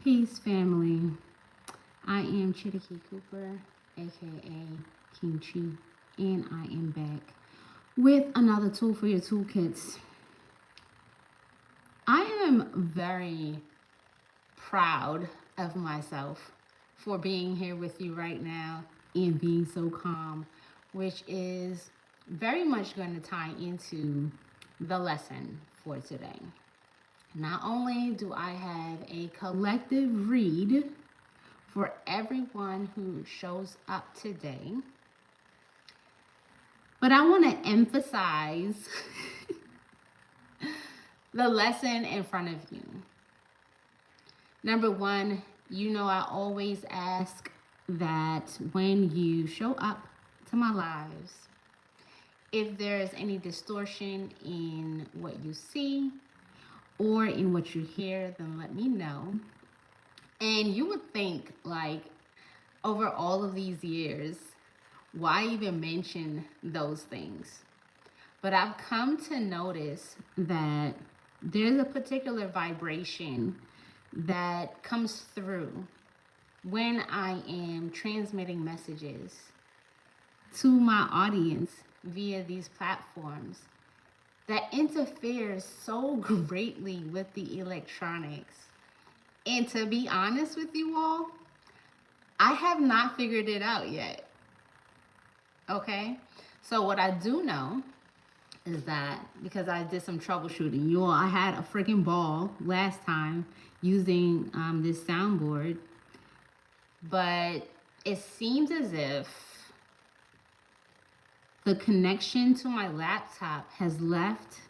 Peace, family. I am Chitty Cooper, aka King Chi, and I am back with another tool for your toolkits. I am very proud of myself for being here with you right now and being so calm, which is very much going to tie into the lesson for today. Not only do I have a collective read for everyone who shows up today, but I want to emphasize the lesson in front of you. Number one, you know I always ask that when you show up to my lives, if there's any distortion in what you see or in what you hear, then let me know. And you would think, like, over all of these years, why even mention those things? But I've come to notice that there's a particular vibration that comes through when I am transmitting messages to my audience via these platforms that interferes so greatly with the electronics. And to be honest with you all, I have not figured it out yet. Okay? So what I do know is that because I did some troubleshooting, you all, I had a freaking ball last time using this soundboard, but it seems as if the connection to my laptop has left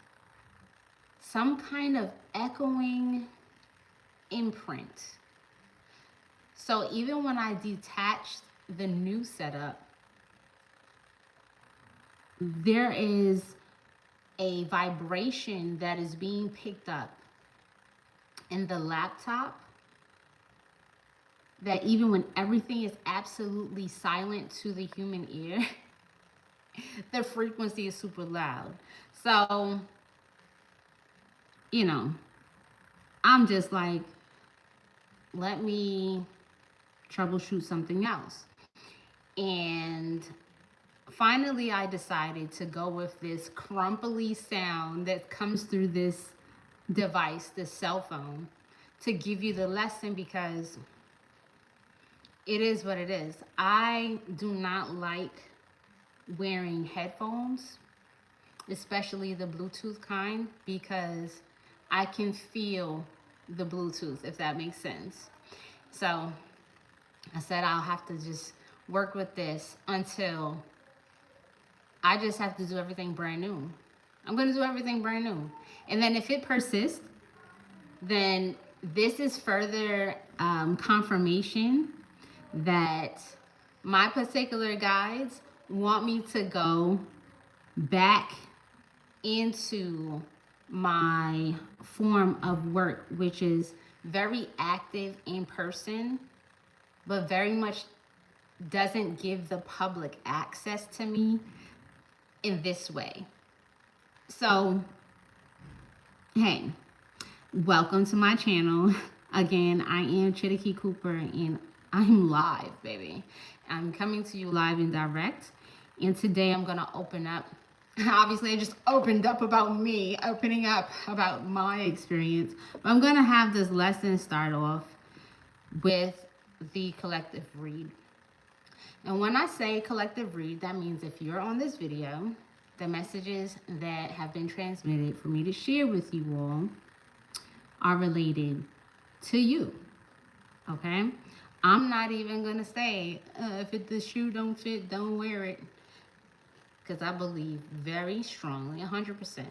some kind of echoing imprint. So even when I detached the new setup, there is a vibration that is being picked up in the laptop that even when everything is absolutely silent to the human ear, the frequency is super loud. So, you know, I'm just like, let me troubleshoot something else. And finally, I decided to go with this crumply sound that comes through this device, this cell phone, to give you the lesson because it is what it is. I do not like wearing headphones, especially the Bluetooth kind, because I can feel the Bluetooth, if that makes sense. So I said I'll have to just work with this until I just have to do everything brand new. I'm going to do everything brand new. And then if it persists, then this is further confirmation that my particular guides want me to go back into my form of work, which is very active in person, but very much doesn't give the public access to me in this way. So, hey, welcome to my channel. Again, I am Chitty Cooper and I'm live, baby. I'm coming to you live and direct. And today I'm going to open up. Obviously, I just opened up about me, opening up about my experience. But I'm going to have this lesson start off with the collective read. And when I say collective read, that means if you're on this video, the messages that have been transmitted for me to share with you all are related to you. Okay? I'm not even going to say, if the shoe don't fit, don't wear it. Because I believe very strongly, 100%,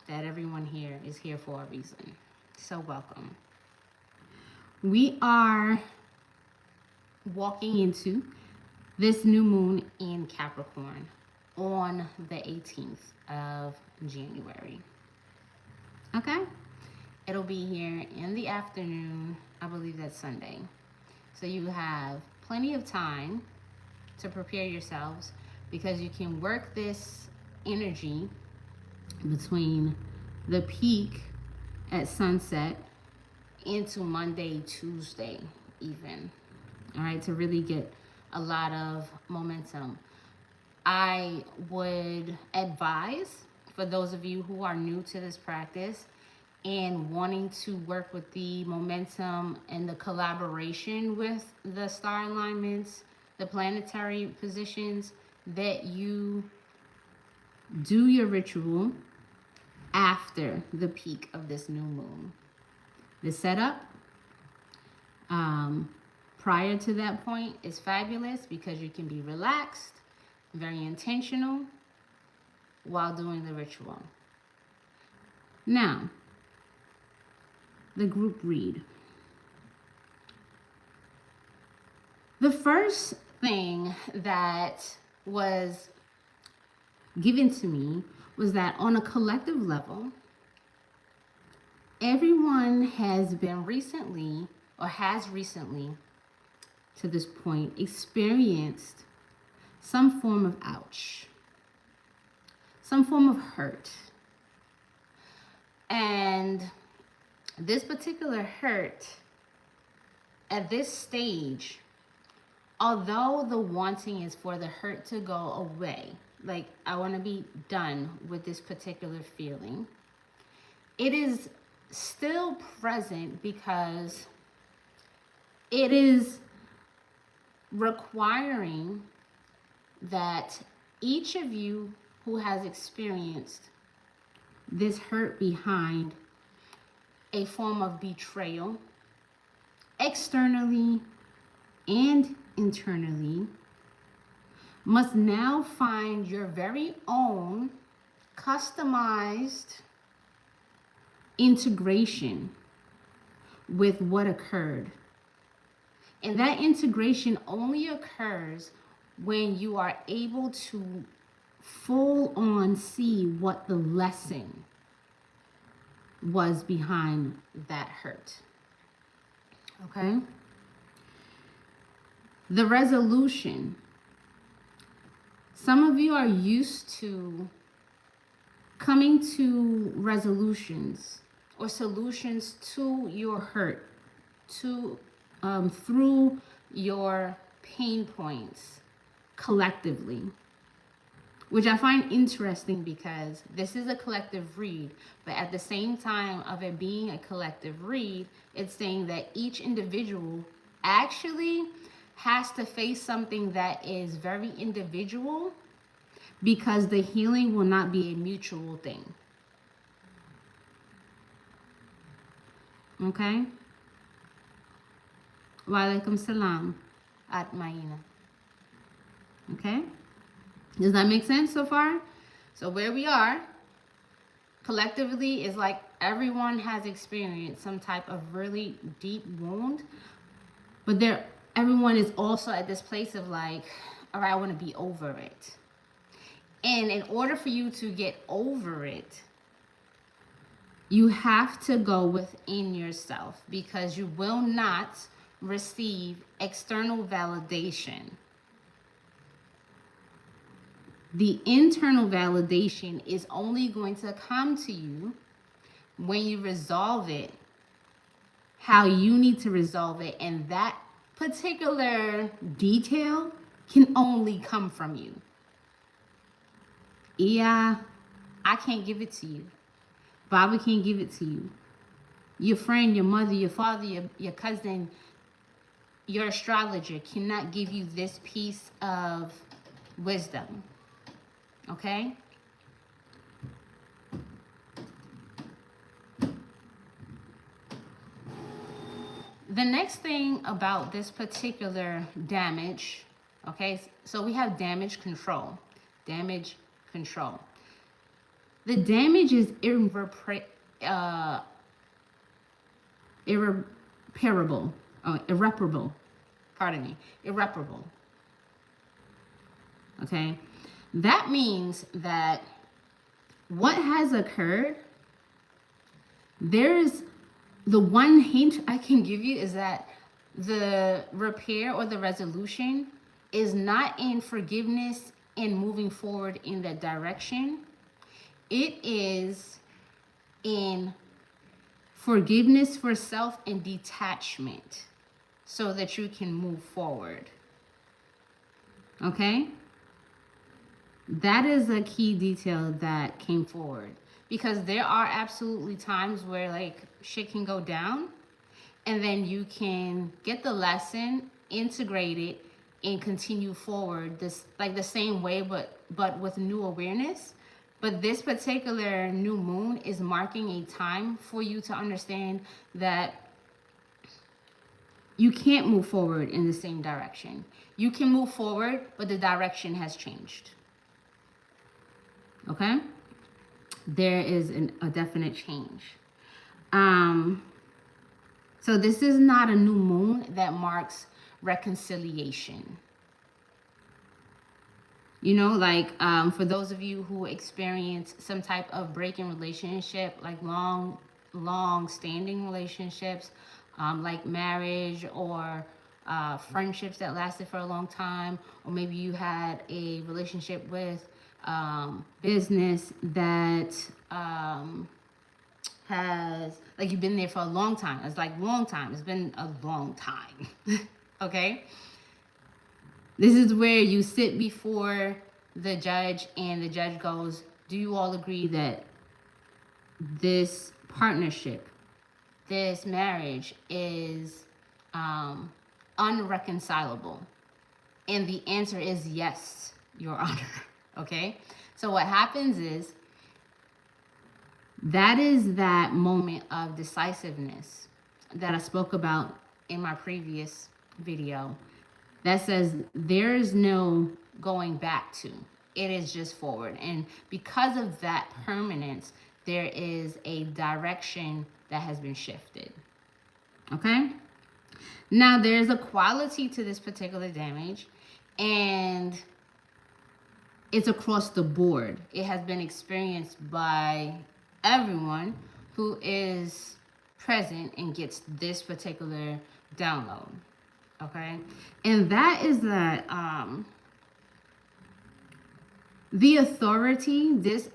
that everyone here is here for a reason. So welcome. We are walking into this new moon in Capricorn on the 18th of January. Okay? It'll be here in the afternoon. I believe that's Sunday. So you have plenty of time to prepare yourselves because you can work this energy between the peak at sunset into Monday, Tuesday even, all right, to really get a lot of momentum. I would advise, for those of you who are new to this practice and wanting to work with the momentum and the collaboration with the star alignments, the planetary positions, that you do your ritual after the peak of this new moon. The setup prior to that point is fabulous because you can be relaxed, very intentional while doing the ritual. Now, the group read. The first thing that was given to me was that on a collective level, everyone has been recently, or has recently to this point, experienced some form of ouch, some form of hurt. And this particular hurt at this stage, although the wanting is for the hurt to go away, like I want to be done with this particular feeling, it is still present because it is requiring that each of you who has experienced this hurt behind a form of betrayal, externally and internally, must now find your very own customized integration with what occurred. And that integration only occurs when you are able to full on see what the lesson was behind that hurt. Okay? The resolution. Some of you are used to coming to resolutions or solutions to your hurt, through your pain points collectively, which I find interesting because this is a collective read, but at the same time of it being a collective read, it's saying that each individual actually has to face something that is very individual because the healing will not be a mutual thing. Okay? Wa alaikum salam at Maina. Okay? Does that make sense so far? So where we are collectively is like everyone has experienced some type of really deep wound, but everyone is also at this place of like, all right, I want to be over it. And in order for you to get over it, you have to go within yourself because you will not receive external validation. The internal validation is only going to come to you when you resolve it, how you need to resolve it, and that particular detail can only come from you. Yeah, I can't give it to you. Baba can't give it to you. Your friend, your mother, your father, your cousin, your astrologer cannot give you this piece of wisdom. Okay? The next thing about this particular damage, okay, so we have damage control. Damage control. The damage is irreparable. Irreparable. Pardon me. Irreparable. Okay? That means that what has occurred, there's the one hint I can give you is that the repair or the resolution is not in forgiveness and moving forward in that direction. It is in forgiveness for self, and detachment so that you can move forward. Okay? That is a key detail that came forward, because there are absolutely times where like shit can go down, and then you can get the lesson, integrate it, and continue forward this like the same way, but with new awareness. But this particular new moon is marking a time for you to understand that you can't move forward in the same direction. You can move forward, but the direction has changed. Okay? There is a definite change. So this is not a new moon that marks reconciliation. You know, like for those of you who experience some type of break in relationship, like long standing relationships, like marriage or friendships that lasted for a long time, or maybe you had a relationship with business that has, like, you've been there for a long time. It's like long time. It's been a long time. Okay? This is where you sit before the judge and the judge goes, do you all agree that this partnership, this marriage is unreconcilable? And the answer is yes, Your Honor. Okay? So what happens is, that is that moment of decisiveness that I spoke about in my previous video, that says there is no going back to. It is just forward. And because of that permanence, there is a direction that has been shifted. Okay? Now, there's a quality to this particular damage, and it's across the board. It has been experienced by everyone who is present and gets this particular download. Okay? And that is that the authority, this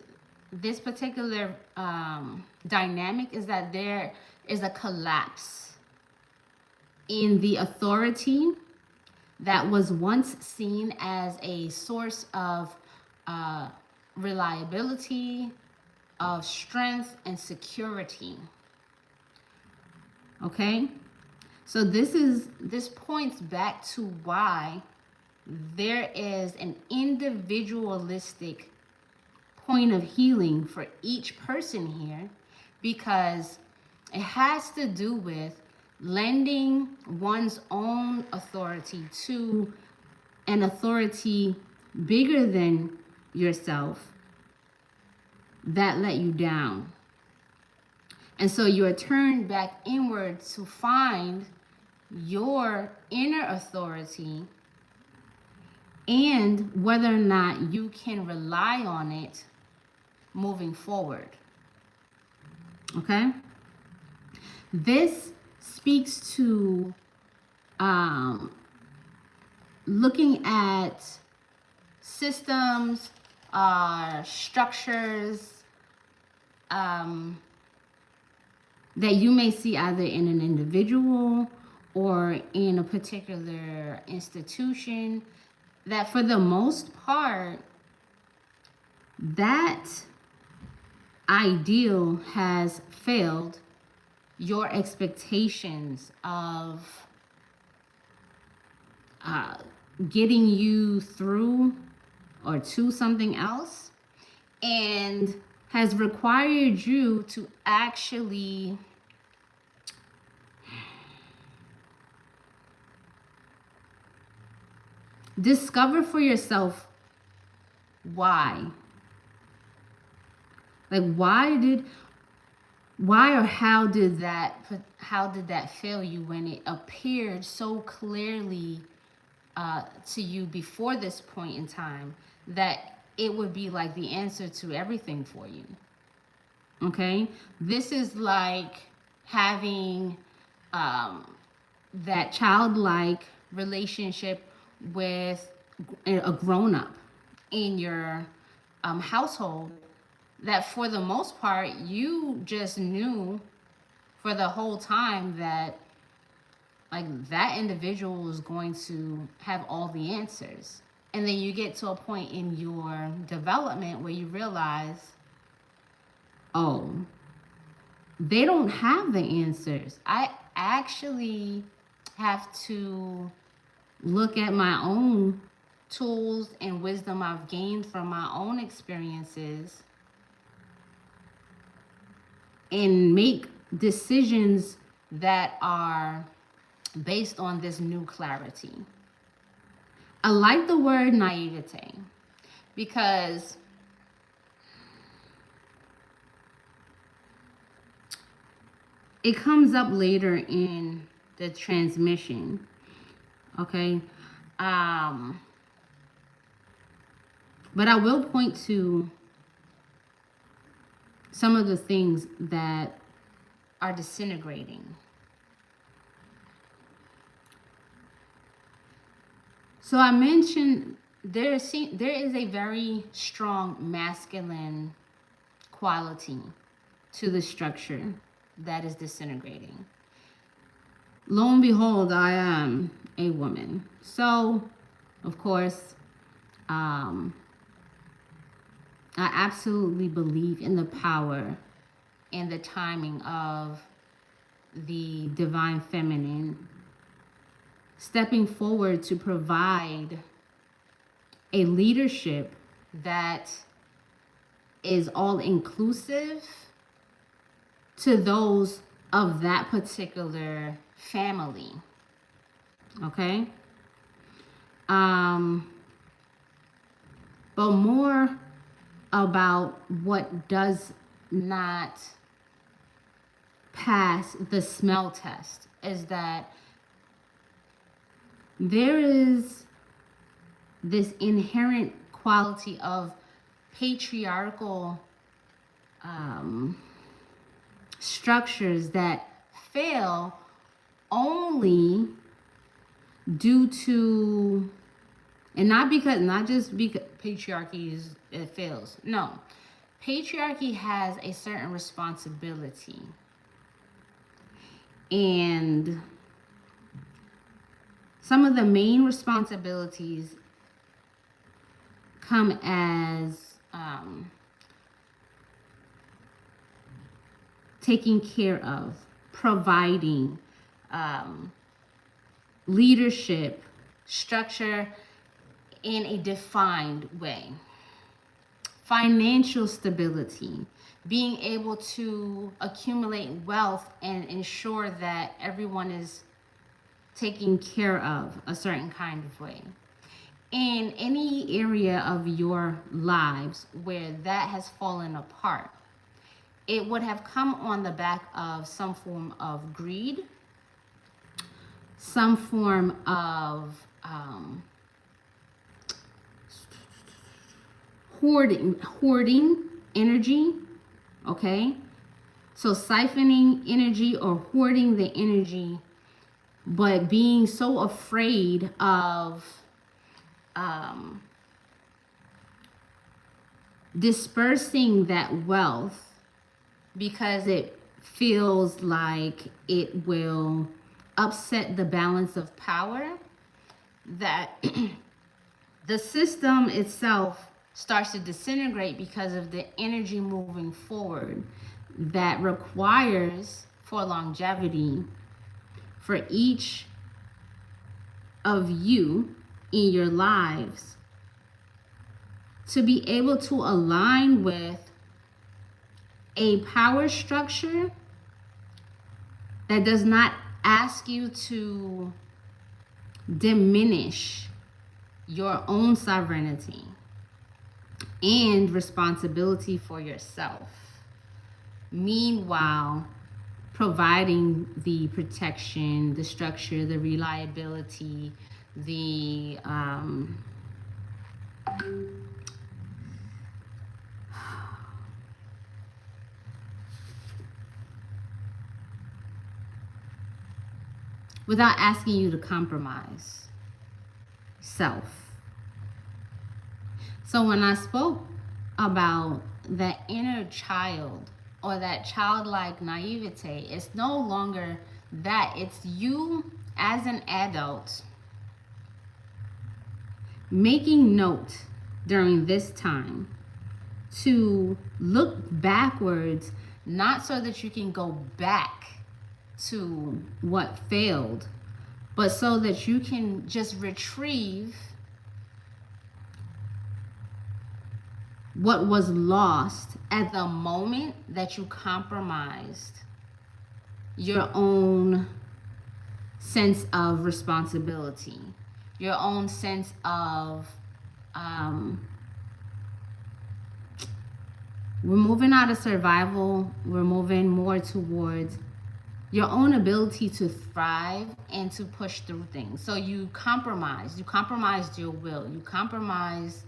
particular dynamic is that there is a collapse in the authority that was once seen as a source of reliability, of strength and security. Okay? So this points back to why there is an individualistic point of healing for each person here, because it has to do with lending one's own authority to an authority bigger than yourself that let you down. And so you're turned back inward to find your inner authority and whether or not you can rely on it moving forward. Okay? This speaks to looking at systems, structures that you may see either in an individual or in a particular institution, that for the most part, that ideal has failed your expectations of getting you through or to something else, and has required you to actually discover for yourself why. Like, why or how did that fail you when it appeared so clearly to you before this point in time that it would be like the answer to everything for you? Okay? This is like having that childlike relationship with a grown-up in your household, that for the most part you just knew for the whole time that like that individual was going to have all the answers. And then you get to a point in your development where you realize, oh, they don't have the answers. I actually have to look at my own tools and wisdom I've gained from my own experiences and make decisions that are based on this new clarity. I like the word naivete because it comes up later in the transmission. Okay. But I will point to some of the things that are disintegrating. So I mentioned there is a very strong masculine quality to the structure that is disintegrating. Lo and behold, I am a woman. So, of course, I absolutely believe in the power and the timing of the divine feminine stepping forward to provide a leadership that is all inclusive to those of that particular family. Okay? But more about what does not pass the smell test is that there is this inherent quality of patriarchal structures that fail only due to, and not just because patriarchy it fails. No, patriarchy has a certain responsibility, and some of the main responsibilities come as taking care of, providing, leadership, structure in a defined way, financial stability, being able to accumulate wealth and ensure that everyone is taken care of a certain kind of way. In any area of your lives where that has fallen apart, it would have come on the back of some form of greed, some form of hoarding energy, okay? So siphoning energy or hoarding the energy, but being so afraid of dispersing that wealth because it feels like it will upset the balance of power, that the system itself starts to disintegrate because of the energy moving forward that requires for longevity for each of you in your lives to be able to align with a power structure that does not ask you to diminish your own sovereignty and responsibility for yourself. Meanwhile, providing the protection, the structure, the reliability, the without asking you to compromise self. So when I spoke about that inner child or that childlike naivete. It's no longer that. It's you as an adult making note during this time to look backwards, not so that you can go back to what failed, but so that you can just retrieve what was lost at the moment that you compromised your own sense of responsibility, your own sense of we're moving out of survival, we're moving more towards your own ability to thrive and to push through things. So you compromised your will, you compromised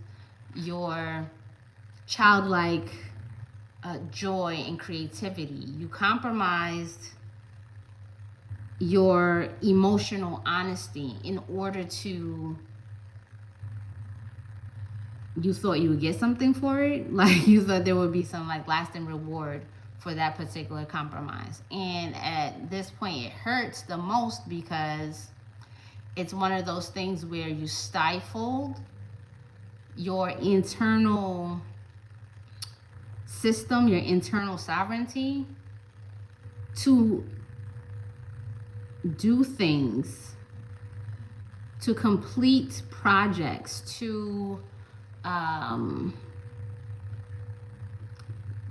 your childlike joy and creativity, you compromised your emotional honesty in order to, you thought you would get something for it, like you thought there would be some like lasting reward for that particular compromise. And at this point it hurts the most because it's one of those things where you stifled your internal system, your internal sovereignty to do things, to complete projects, to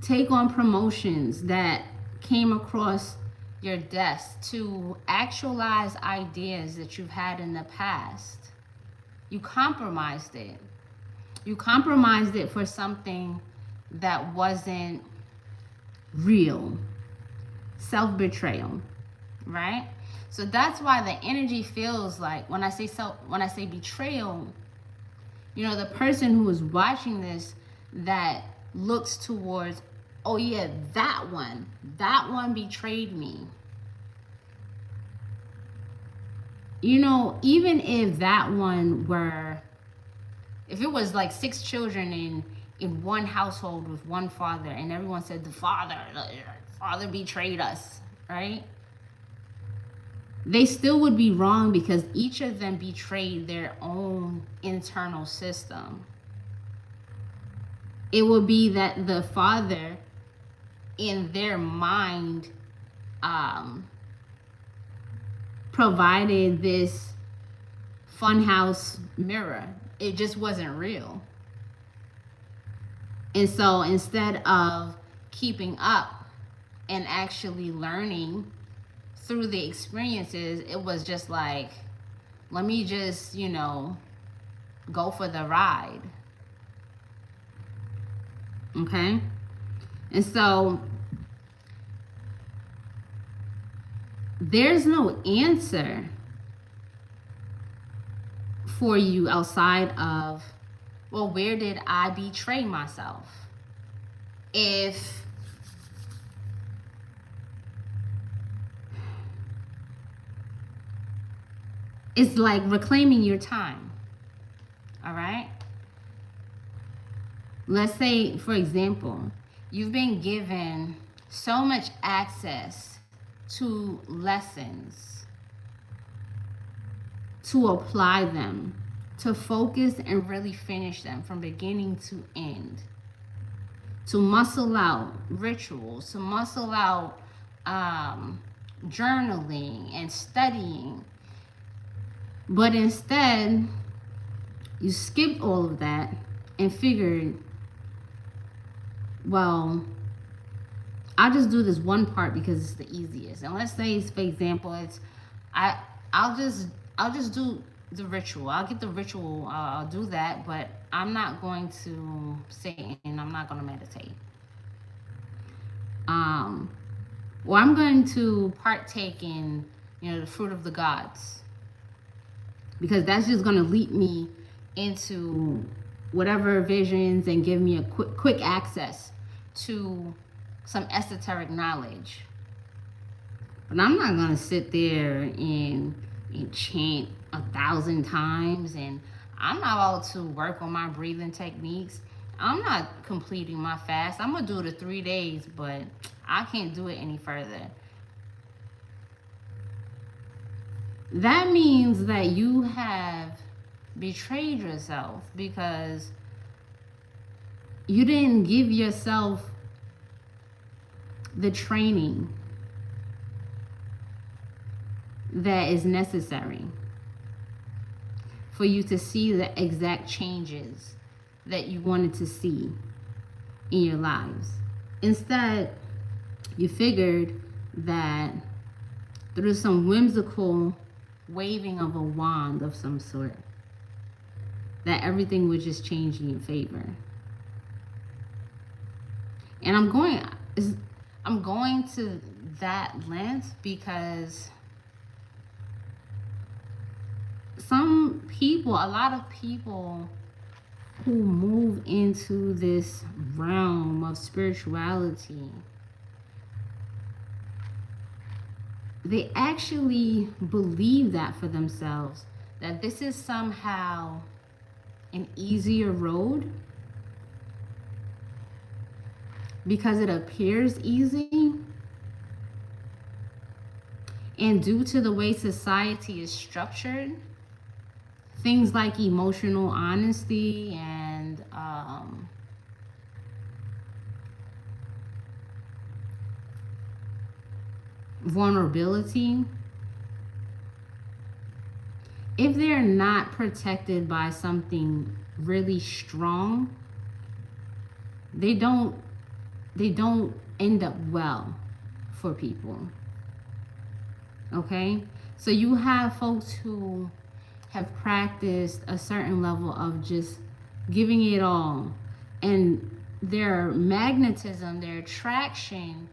take on promotions that came across your desk, to actualize ideas that you've had in the past. You compromised it. You compromised it for something that wasn't real. Self-betrayal, right? So that's why the energy feels like, when I say betrayal, you know, the person who is watching this that looks towards, oh yeah, that one betrayed me. You know, even if that one were, if it was like 6 children in one household with one father, and everyone said the father betrayed us, right? They still would be wrong because each of them betrayed their own internal system. It would be that the father, in their mind, provided this funhouse mirror. It just wasn't real. And so instead of keeping up and actually learning through the experiences, it was just like, let me just, you know, go for the ride. Okay? And so there's no answer for you outside of, well, where did I betray myself? If it's like reclaiming your time, all right? Let's say, for example, you've been given so much access to lessons, to apply them, to focus and really finish them from beginning to end, to muscle out rituals, to muscle out journaling and studying. But instead, you skipped all of that and figured, well, I'll just do this one part because it's the easiest. And let's say, for example, it's I'll just do the ritual. I'll get the ritual. I'll do that, but I'm not going to sit and I'm not going to meditate. Or I'm going to partake in, you know, the fruit of the gods, because that's just going to lead me into whatever visions and give me a quick access to some esoteric knowledge. But I'm not going to sit there and chant 1,000 times, and I'm not about to work on my breathing techniques. I'm not completing my fast. I'm going to do it in 3 days, but I can't do it any further. That means that you have betrayed yourself because you didn't give yourself the training that is necessary for you to see the exact changes that you wanted to see in your lives. Instead, you figured that through some whimsical waving of a wand of some sort, that everything would just change in your favor. And I'm going to that length because a lot of people who move into this realm of spirituality, they actually believe that for themselves, that this is somehow an easier road because it appears easy. And due to the way society is structured, things like emotional honesty and vulnerability, if they're not protected by something really strong, they don't end up well for people. Okay? So you have folks who have practiced a certain level of just giving it all, and their magnetism, their attraction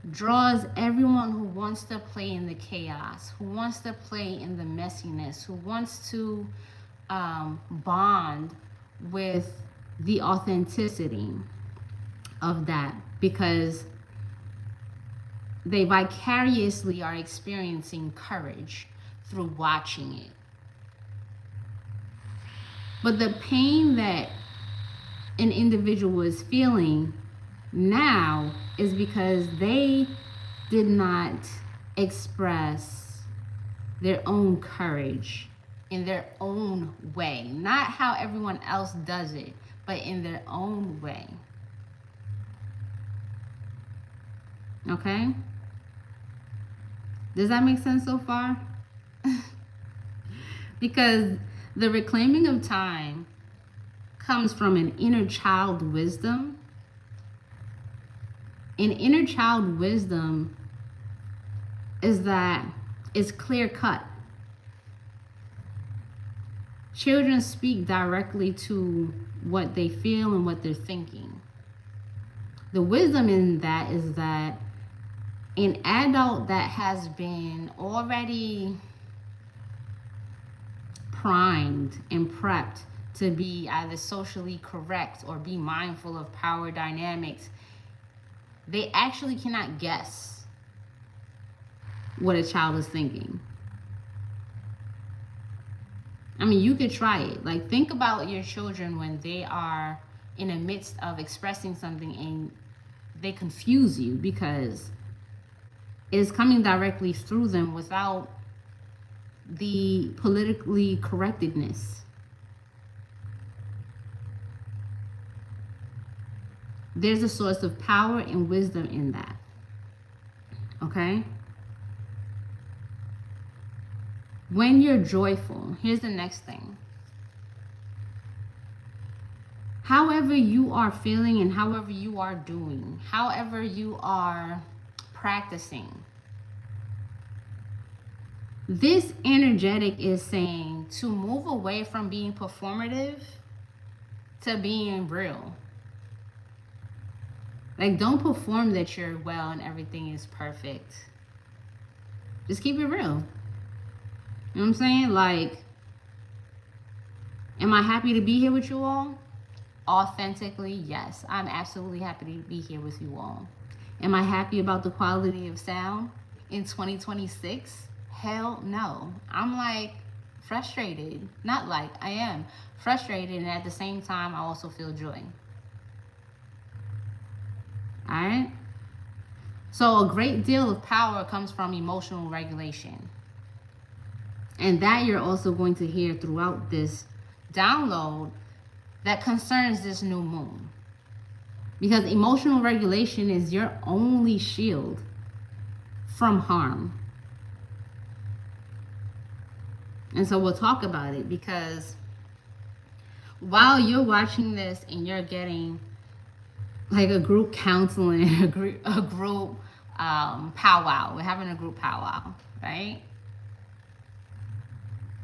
draws everyone who wants to play in the chaos, who wants to play in the messiness, who wants to bond with the authenticity of that, because they vicariously are experiencing courage through watching it. But the pain that an individual is feeling now is because they did not express their own courage in their own way. Not how everyone else does it, but in their own way. Okay? Does that make sense so far? Because the reclaiming of time comes from an inner child wisdom. And inner child wisdom is that it's clear cut. Children speak directly to what they feel and what they're thinking. The wisdom in that is that an adult that has been already primed and prepped to be either socially correct or be mindful of power dynamics, they actually cannot guess what a child is thinking. I mean, you could try it. Like, think about your children when they are in the midst of expressing something and they confuse you because it is coming directly through them without the politically correctedness. There's a source of power and wisdom in that. Okay? When you're joyful, here's the next thing. However you are feeling and however you are doing, however you are practicing, this energetic is saying to move away from being performative to being real. Like, don't perform that you're well and everything is perfect. Just keep it real. You know what I'm saying? Like, am I happy to be here with you all? Authentically, yes. I'm absolutely happy to be here with you all. Am I happy about the quality of sound in 2026? Hell no. I'm like frustrated. Not like, I am frustrated, and at the same time I also feel joy. All right. So a great deal of power comes from emotional regulation. And that you're also going to hear throughout this download that concerns this new moon. Because emotional regulation is your only shield from harm. And so we'll talk about it, because while you're watching this and you're getting like a group counseling, a group powwow, we're having a group powwow, right?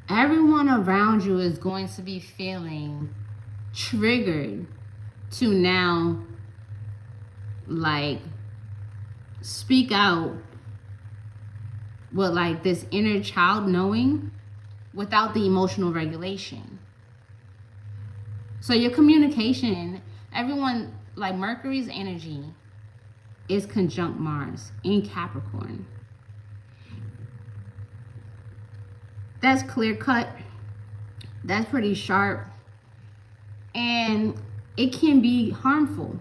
Everyone around you is going to be feeling triggered to now like speak out with like this inner child knowing without the emotional regulation. So your communication, everyone, like Mercury's energy is conjunct Mars in Capricorn. That's clear cut. That's pretty sharp. And it can be harmful.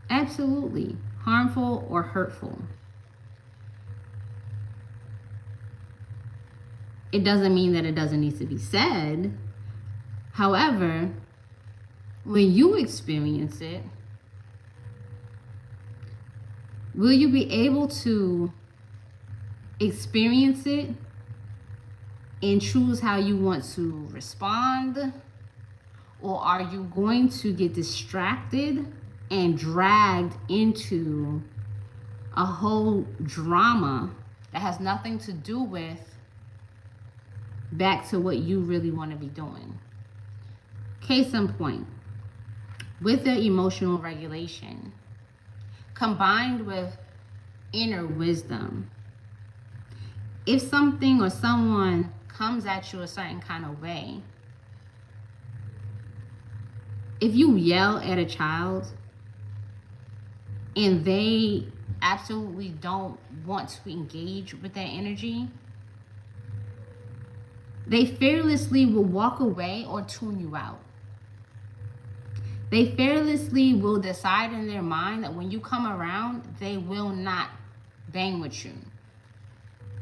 Absolutely. Harmful or hurtful. It doesn't mean that it doesn't need to be said. However, when you experience it, will you be able to experience it and choose how you want to respond? Or are you going to get distracted and dragged into a whole drama that has nothing to do with back to what you really want to be doing? Case in point, with the emotional regulation combined with inner wisdom, if something or someone comes at you a certain kind of way, if you yell at a child and they absolutely don't want to engage with that energy, they fearlessly will walk away or tune you out. They fearlessly will decide in their mind that when you come around, they will not bang with you.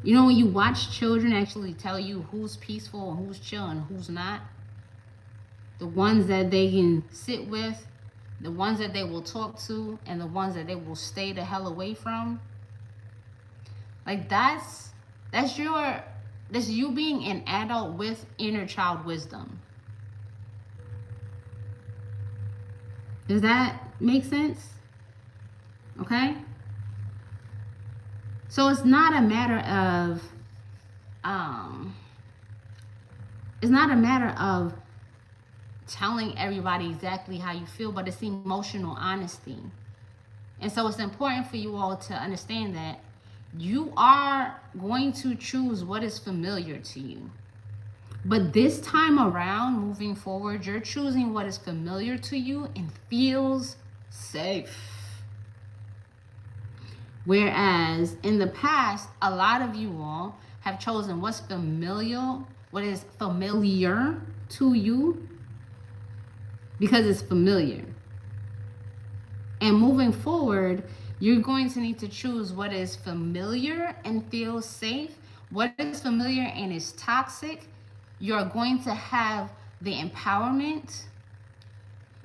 You know, when you watch children actually tell you who's peaceful and who's chill and who's not, the ones that they can sit with, the ones that they will talk to, and the ones that they will stay the hell away from, like that's you being an adult with inner child wisdom. Does that make sense? Okay? So it's not a matter of telling everybody exactly how you feel, but it's emotional honesty. And so it's important for you all to understand that you are going to choose what is familiar to you. But this time around, moving forward, you're choosing what is familiar to you and feels safe. Whereas in the past, a lot of you all have chosen what's familiar, what is familiar to you, because it's familiar. And moving forward, you're going to need to choose what is familiar and feels safe. What is familiar and is toxic, you're going to have the empowerment.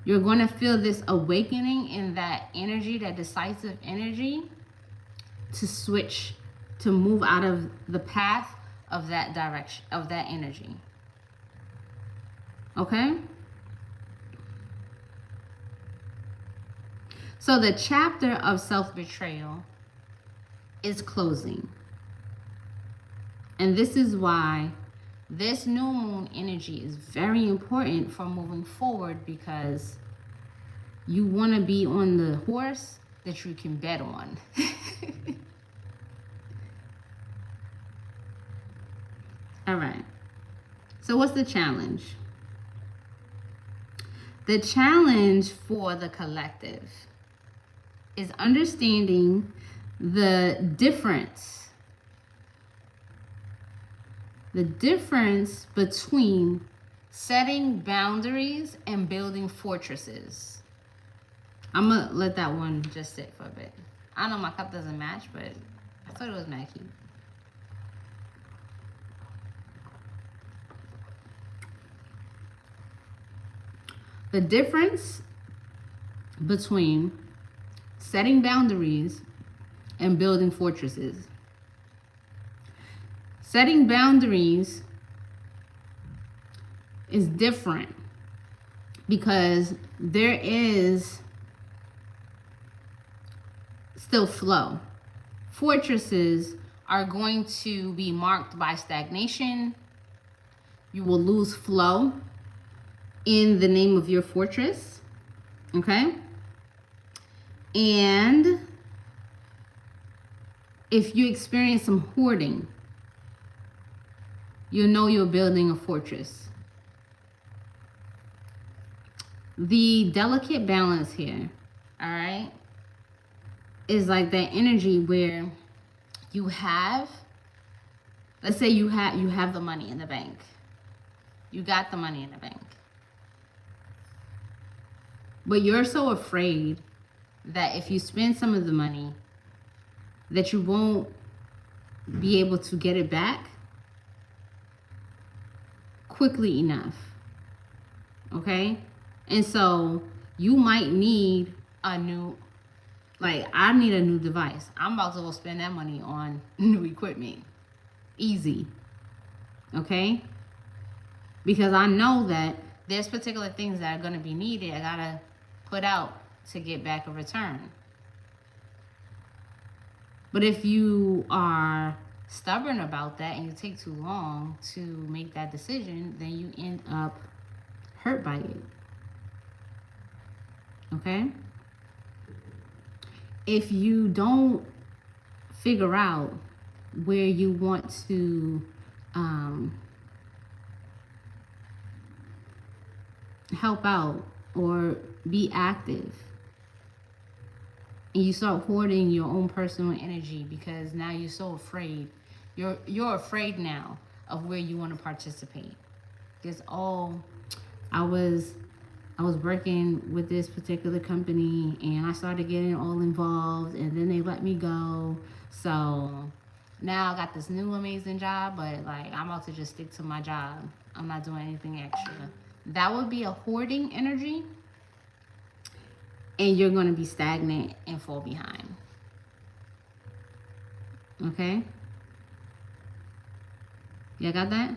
You're going to feel this awakening in that energy, that decisive energy, to switch, to move out of the path of that direction, of that energy. Okay? So the chapter of self-betrayal is closing. And this is why this new moon energy is very important for moving forward, because you want to be on the horse that you can bet on. All right. So what's the challenge? The challenge for the collective is understanding the difference between setting boundaries and building fortresses. I'm gonna let that one just sit for a bit. I know my cup doesn't match, but I thought it was mad cute. The difference between setting boundaries and building fortresses. Setting boundaries is different because there is still flow. Fortresses are going to be marked by stagnation. You will lose flow in the name of your fortress, okay? And if you experience some hoarding, you'll know you're building a fortress. The delicate balance here, all right, is like that energy where you have, let's say you have the money in the bank. You got the money in the bank. But you're so afraid that if you spend some of the money, that you won't be able to get it back quickly enough. Okay? And so you might need a new, like, I need a new device. I'm about to go spend that money on new equipment. Easy. Okay? Because I know that there's particular things that are going to be needed. I got to put out to get back a return. But if you are stubborn about that and you take too long to make that decision, then you end up hurt by it. Okay? If you don't figure out where you want to help out or be active, and you start hoarding your own personal energy because now you're so afraid. You're afraid now of where you want to participate. Because I was working with this particular company and I started getting all involved and then they let me go. So now I got this new amazing job, but like I'm about to just stick to my job. I'm not doing anything extra. That would be a hoarding energy. And you're going to be stagnant and fall behind. Okay? You got that?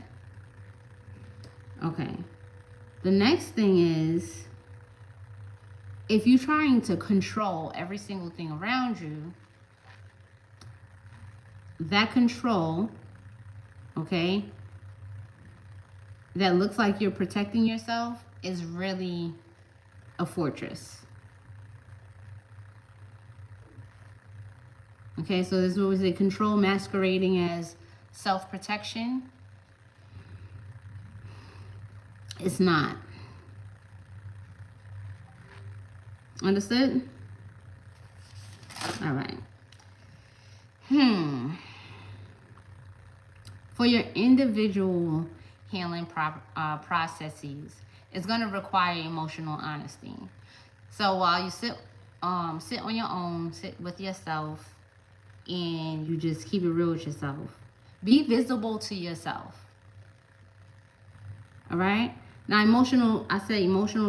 Okay. The next thing is, if you're trying to control every single thing around you, that control, okay, that looks like you're protecting yourself is really a fortress. Okay, so this is what we say, control masquerading as self-protection. It's not. Understood? All right. For your individual healing processes, it's going to require emotional honesty. So while you sit on your own, sit with yourself, and you just keep it real with yourself. Be visible to yourself. All right? Now, emotional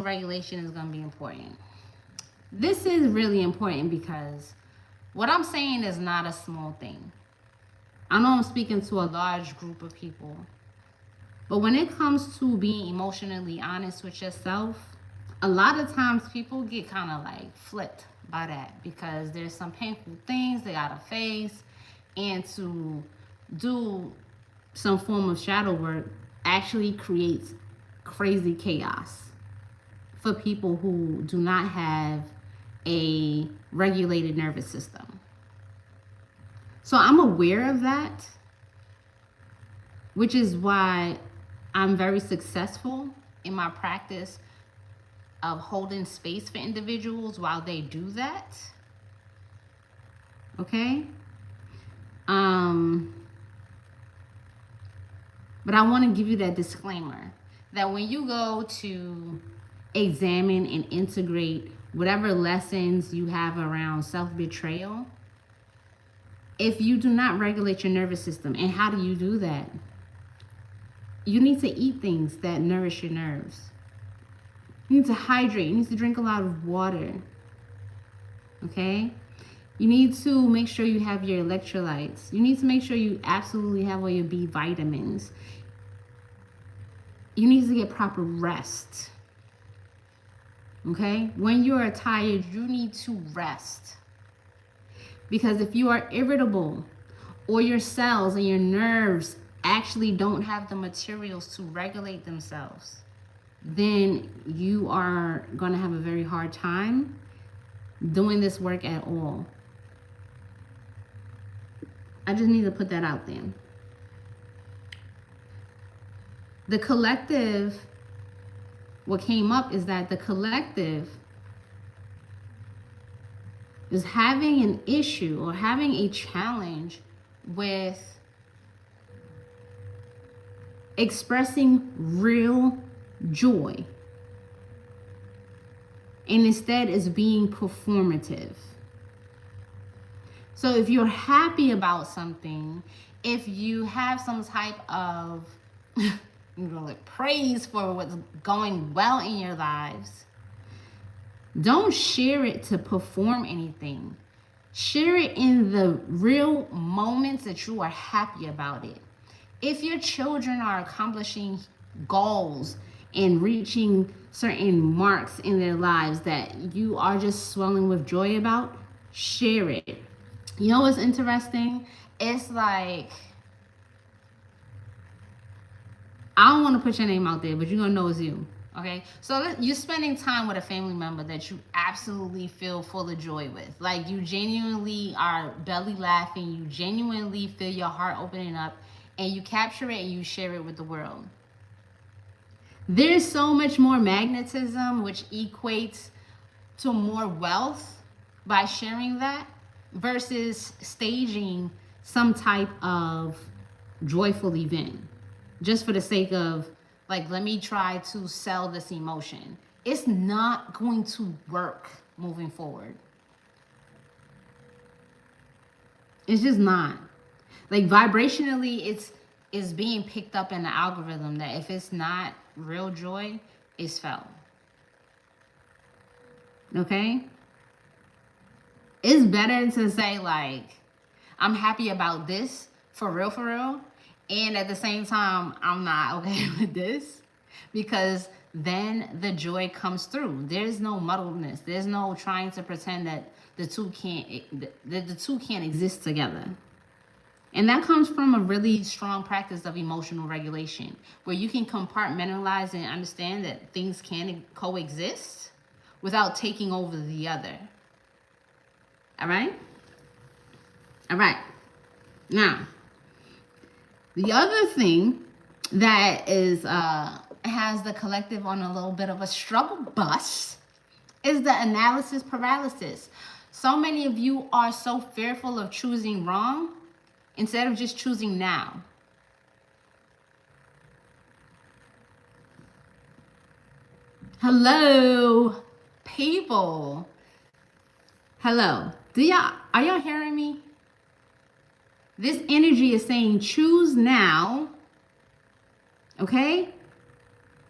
regulation is going to be important. This is really important because what I'm saying is not a small thing. I know I'm speaking to a large group of people. But when it comes to being emotionally honest with yourself, a lot of times people get kind of like flipped by that because there's some painful things they gotta face, and to do some form of shadow work actually creates crazy chaos for people who do not have a regulated nervous system. So I'm aware of that, which is why I'm very successful in my practice of holding space for individuals while they do that. Okay? But I want to give you that disclaimer that when you go to examine and integrate whatever lessons you have around self-betrayal, if you do not regulate your nervous system, and how do you do that? You need to eat things that nourish your nerves. You need to hydrate. You need to drink a lot of water. Okay? You need to make sure you have your electrolytes. You need to make sure you absolutely have all your B vitamins. You need to get proper rest. Okay? When you are tired, you need to rest. Because if you are irritable, or your cells and your nerves actually don't have the materials to regulate themselves, then you are going to have a very hard time doing this work at all. I just need to put that out there. The collective, what came up is that the collective is having an issue or having a challenge with expressing real joy, and instead is being performative. So if you're happy about something, if you have some type of like praise for what's going well in your lives, don't share it to perform anything. Share it in the real moments that you are happy about it. If your children are accomplishing goals and reaching certain marks in their lives that you are just swelling with joy about, share it. You know what's interesting? It's like, I don't want to put your name out there, but you're going to know it's you. Okay? So you're spending time with a family member that you absolutely feel full of joy with. Like, you genuinely are belly laughing. You genuinely feel your heart opening up. And you capture it and you share it with the world. There's so much more magnetism, which equates to more wealth by sharing that, versus staging some type of joyful event just for the sake of, like, let me try to sell this emotion. It's not going to work moving forward. It's just not. Like, vibrationally, it's being picked up in the algorithm that if it's not real joy, it's felt. Okay? It's better to say, like, I'm happy about this, for real, and at the same time, I'm not okay with this, because then the joy comes through. There's no muddledness. There's no trying to pretend that the two can't exist together. And that comes from a really strong practice of emotional regulation, where you can compartmentalize and understand that things can coexist without taking over the other. All right? All right. Now, the other thing that is has the collective on a little bit of a struggle bus is the analysis paralysis. So many of you are so fearful of choosing wrong instead of just choosing now. Hello, people. Hello. Are y'all hearing me? This energy is saying choose now. Okay?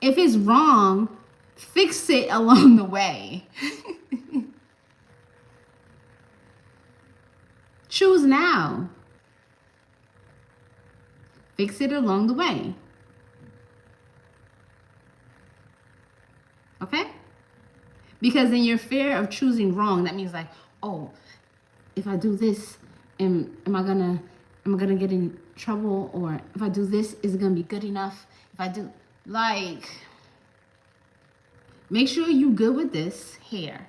If it's wrong, fix it along the way. Choose now. Fix it along the way. Okay? Because in your fear of choosing wrong, that means like, oh, if I do this, am I gonna get in trouble? Or if I do this, is it gonna be good enough? If I do, like, make sure you good with this here.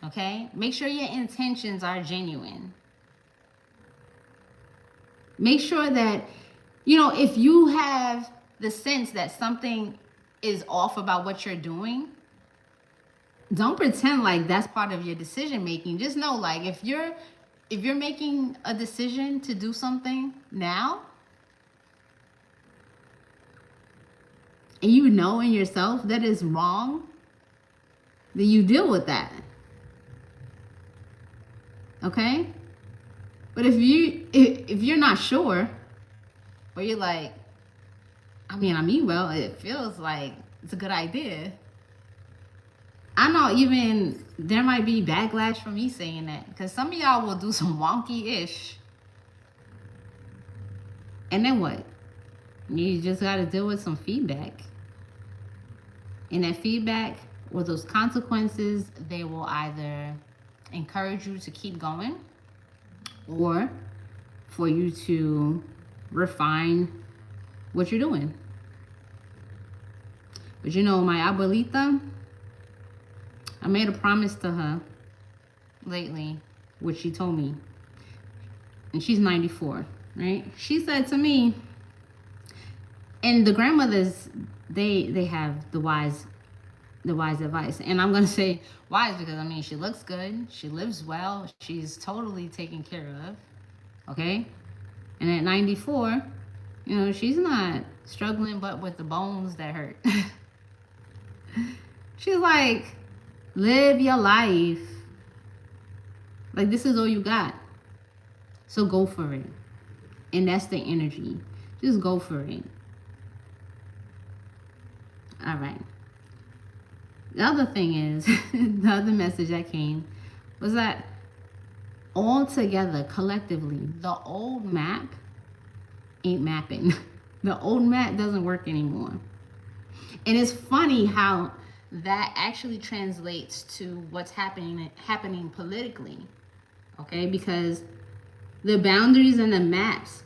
Okay? Make sure your intentions are genuine. Make sure that, you know, if you have the sense that something is off about what you're doing, don't pretend like that's part of your decision making. Just know, like, if you're making a decision to do something now, and you know in yourself that is wrong, then you deal with that. Okay? But if you're not sure, or you're like, I mean well, it feels like it's a good idea. I know even there might be backlash from me saying that, because some of y'all will do some wonky-ish. And then what? You just got to deal with some feedback. And that feedback or those consequences, they will either encourage you to keep going or for you to refine what you're doing. But you know, my abuelita, I made a promise to her lately, which she told me, and she's 94, right? She said to me, and the grandmothers, they have the wise advice. And I'm gonna say wise because I mean she looks good, she lives well, she's totally taken care of. Okay? And at 94, you know, she's not struggling but with the bones that hurt. She's like, live your life. Like, this is all you got. So go for it. And that's the energy. Just go for it. All right. The other thing is, the other message that came was that all together, collectively, the old map ain't mapping. The old map doesn't work anymore. And it's funny how that actually translates to what's happening politically. Okay? Because the boundaries and the maps,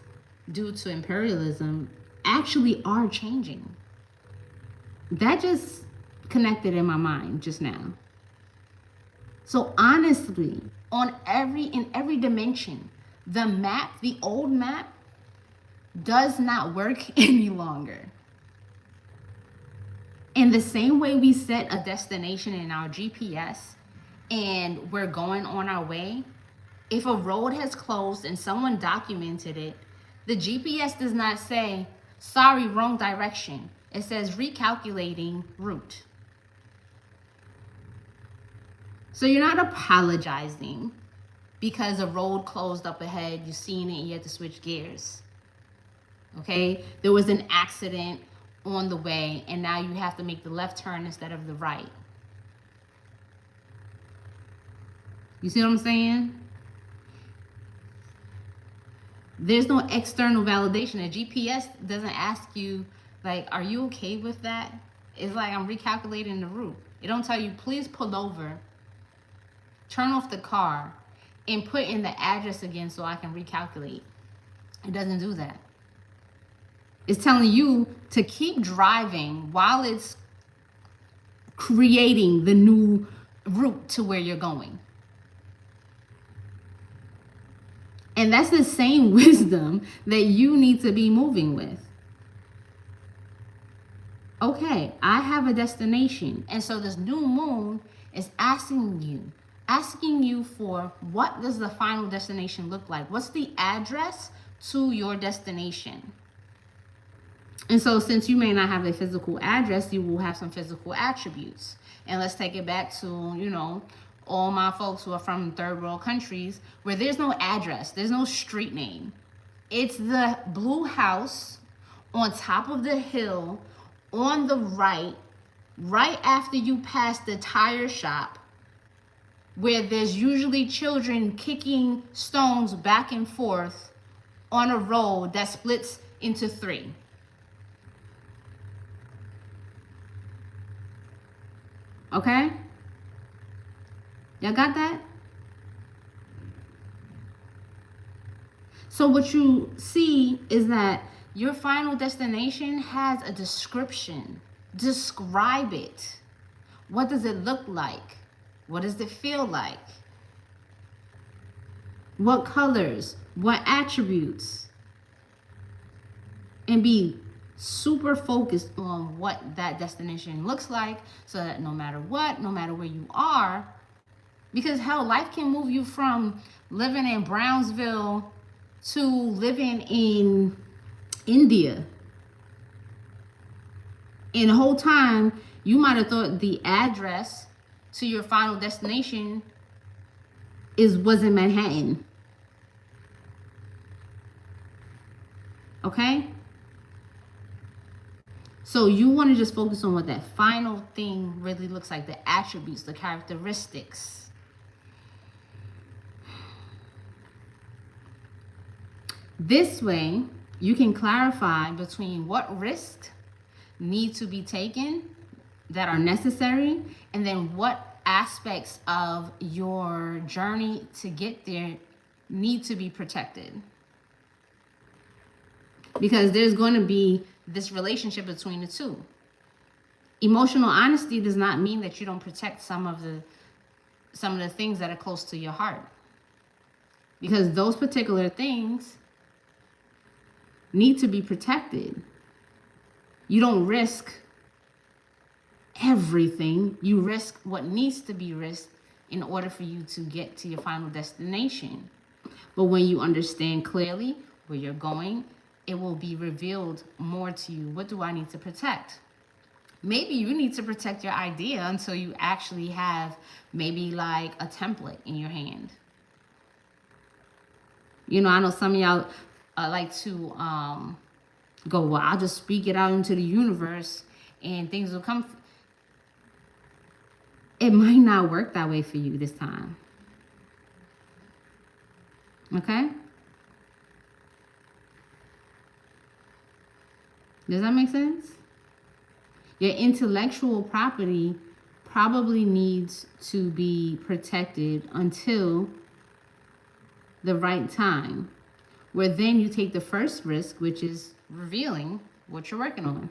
due to imperialism, actually are changing. That just connected in my mind just now. So honestly, in every dimension, the map, the old map, does not work any longer. In the same way we set a destination in our GPS and we're going on our way, if a road has closed and someone documented it, the GPS does not say, sorry, wrong direction. It says recalculating route. So you're not apologizing because a road closed up ahead, you've seen it, and you had to switch gears. Okay? There was an accident on the way, and now you have to make the left turn instead of the right. You see what I'm saying? There's no external validation. A GPS doesn't ask you, like, are you okay with that? It's like, I'm recalculating the route. It don't tell you, please pull over, turn off the car, and put in the address again so I can recalculate. It doesn't do that. It's telling you to keep driving while it's creating the new route to where you're going. And that's the same wisdom that you need to be moving with. Okay, I have a destination. And so this new moon is asking you for, what does the final destination look like? What's the address to your destination? And so since you may not have a physical address, you will have some physical attributes. And let's take it back to, you know, all my folks who are from third world countries where there's no address, there's no street name. It's the blue house on top of the hill on the right after you pass the tire shop, where there's usually children kicking stones back and forth on a road that splits into 3. Okay? Y'all got that? So what you see is that your final destination has a description. Describe it. What does it look like? What does it feel like? What colors? What attributes? And be super focused on what that destination looks like so that no matter what, no matter where you are, because hell, life can move you from living in Brownsville to living in India. And the whole time, you might have thought the address to your final destination was in Manhattan. Okay? So you want to just focus on what that final thing really looks like, the attributes, the characteristics. This way, you can clarify between what risks need to be taken that are necessary, and then what aspects of your journey to get there need to be protected. Because there's going to be this relationship between the two. Emotional honesty does not mean that you don't protect some of the things that are close to your heart. Because those particular things need to be protected. You don't risk everything. You risk what needs to be risked in order for you to get to your final destination. But when you understand clearly where you're going, it will be revealed more to you. What do I need to protect? Maybe you need to protect your idea until you actually have maybe like a template in your hand. You know, I know some of y'all like to go, well, I'll just speak it out into the universe and things will come. It might not work that way for you this time. Okay? Does that make sense? Your intellectual property probably needs to be protected until the right time, where then you take the first risk, which is revealing what you're working on.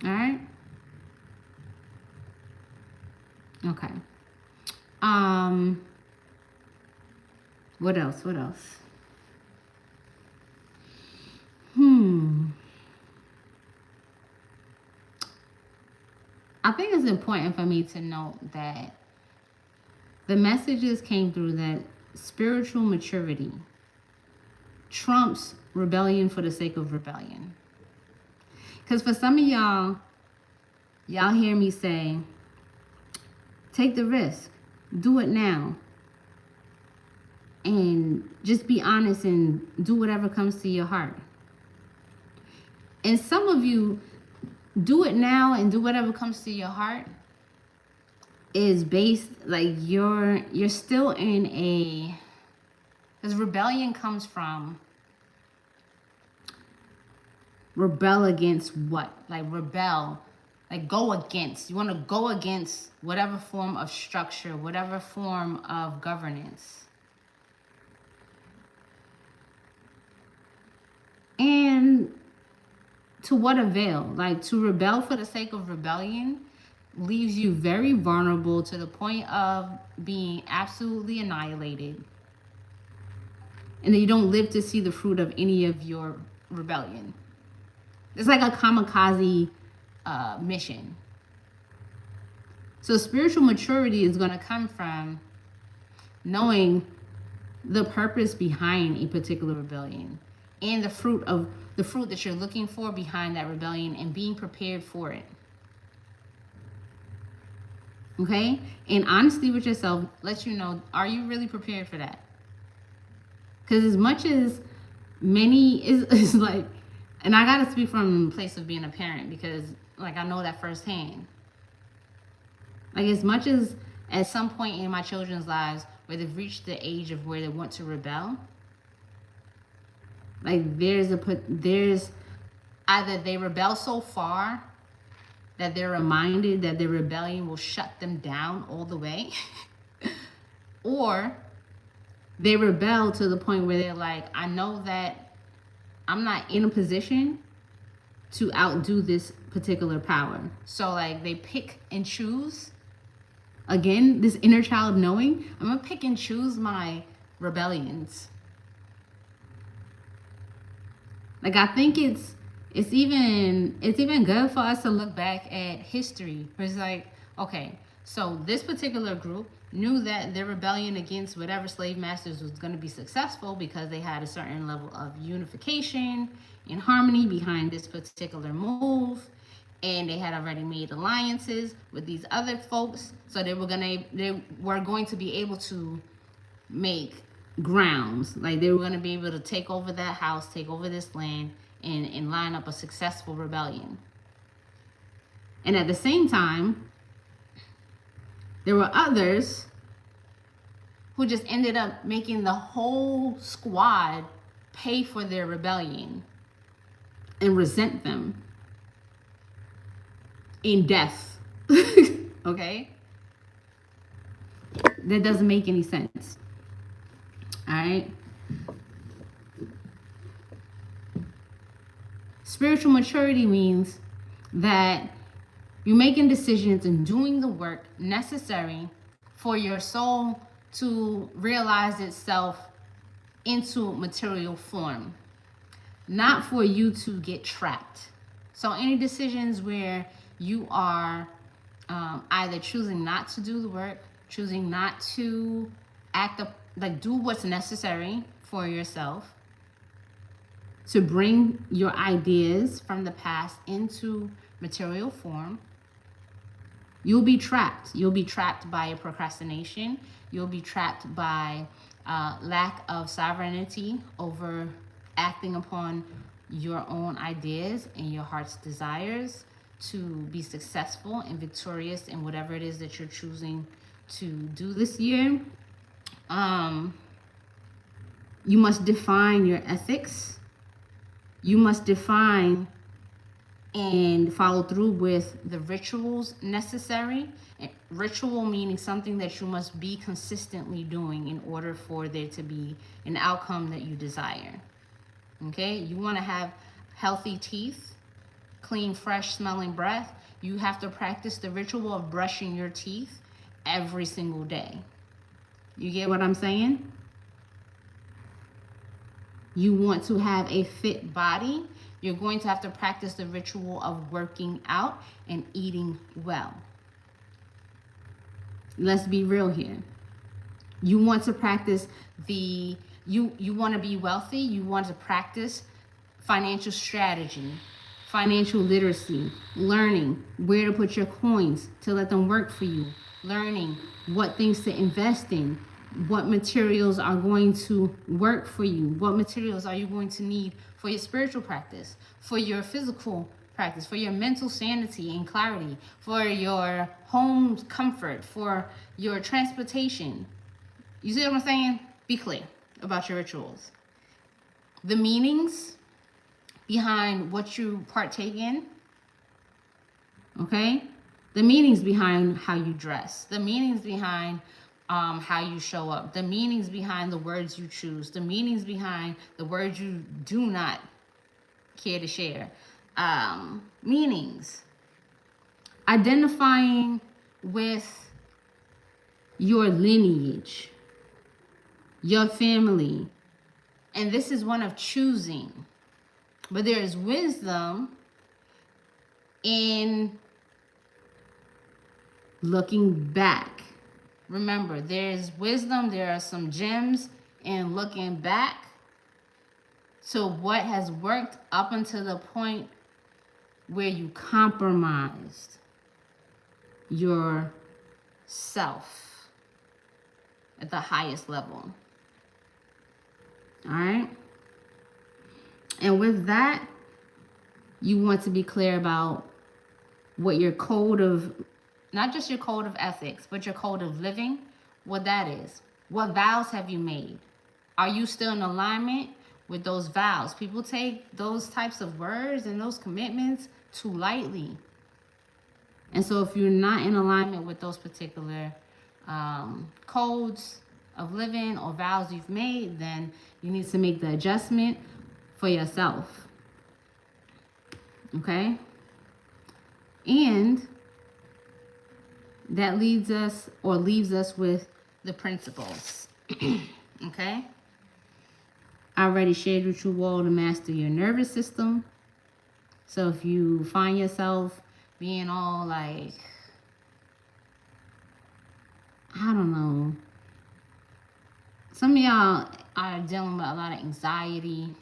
All right? Okay. What else? What else? I think it's important for me to note that the messages came through that spiritual maturity trumps rebellion for the sake of rebellion. Because for some of y'all hear me say, take the risk, do it now, and just be honest and do whatever comes to your heart. And some of you, do it now and do whatever comes to your heart is based, like you're still in a, because rebellion comes from rebel against what? Like rebel, like go against. You want to go against whatever form of structure, whatever form of governance. And to what avail? Like to rebel for the sake of rebellion leaves you very vulnerable to the point of being absolutely annihilated. And then you don't live to see the fruit of any of your rebellion. It's like a kamikaze mission. So spiritual maturity is going to come from knowing the purpose behind a particular rebellion and the fruit that you're looking for behind that rebellion and being prepared for it. Okay? And honesty with yourself lets you know, are you really prepared for that? Because as much as many is like, and I got to speak from the place of being a parent because like I know that firsthand. Like as much as at some point in my children's lives where they've reached the age of where they want to rebel, like there's either they rebel so far that they're reminded that their rebellion will shut them down all the way, or they rebel to the point where they're like, I know that I'm not in a position to outdo this particular power. So like they pick and choose. Again, this inner child knowing, I'm gonna pick and choose my rebellions. Like I think it's even good for us to look back at history. Where it's like, okay, so this particular group knew that their rebellion against whatever slave masters was going to be successful because they had a certain level of unification and harmony behind this particular move, and they had already made alliances with these other folks, so they were going to be able to make grounds, like they were going to be able to take over that house, take over this land, and line up a successful rebellion. And at the same time, there were others who just ended up making the whole squad pay for their rebellion and resent them in death. Okay? That doesn't make any sense. All right? Spiritual maturity means that you're making decisions and doing the work necessary for your soul to realize itself into material form, not for you to get trapped. So any decisions where you are either choosing not to do the work, choosing not to do what's necessary for yourself to bring your ideas from the past into material form, you'll be trapped. You'll be trapped by procrastination. You'll be trapped by lack of sovereignty over acting upon your own ideas and your heart's desires to be successful and victorious in whatever it is that you're choosing to do this year. You must define your ethics. You must define and follow through with the rituals necessary. Ritual meaning something that you must be consistently doing in order for there to be an outcome that you desire. Okay? You want to have healthy teeth, clean, fresh smelling breath. You have to practice the ritual of brushing your teeth every single day. You get what I'm saying? You want to have a fit body. You're going to have to practice the ritual of working out and eating well. Let's be real here. You want to practice you want to be wealthy. You want to practice financial strategy, financial literacy, learning where to put your coins to let them work for you, learning what things to invest in, what materials are going to work for you, what materials are you going to need for your spiritual practice, for your physical practice, for your mental sanity and clarity, for your home comfort, for your transportation. You see what I'm saying? Be clear about your rituals. The meanings behind what you partake in, okay? The meanings behind how you dress, the meanings behind how you show up, the meanings behind the words you choose, the meanings behind the words you do not care to share. Meanings. Identifying with your lineage, your family. And this is one of choosing. But there is wisdom in looking back. Remember, there's wisdom, there are some gems in looking back to what has worked up until the point where you compromised yourself at the highest level. All right? And with that, you want to be clear about what your code of, not just your code of ethics, but your code of living, what that is. What vows have you made? Are you still in alignment with those vows? People take those types of words and those commitments too lightly. And so if you're not in alignment with those particular codes of living or vows you've made, then you need to make the adjustment for yourself. Okay? And that leaves us with the principles. Okay? I already shared with you all to master your nervous system. So if you find yourself being all like I don't know. Some of y'all are dealing with a lot of anxiety.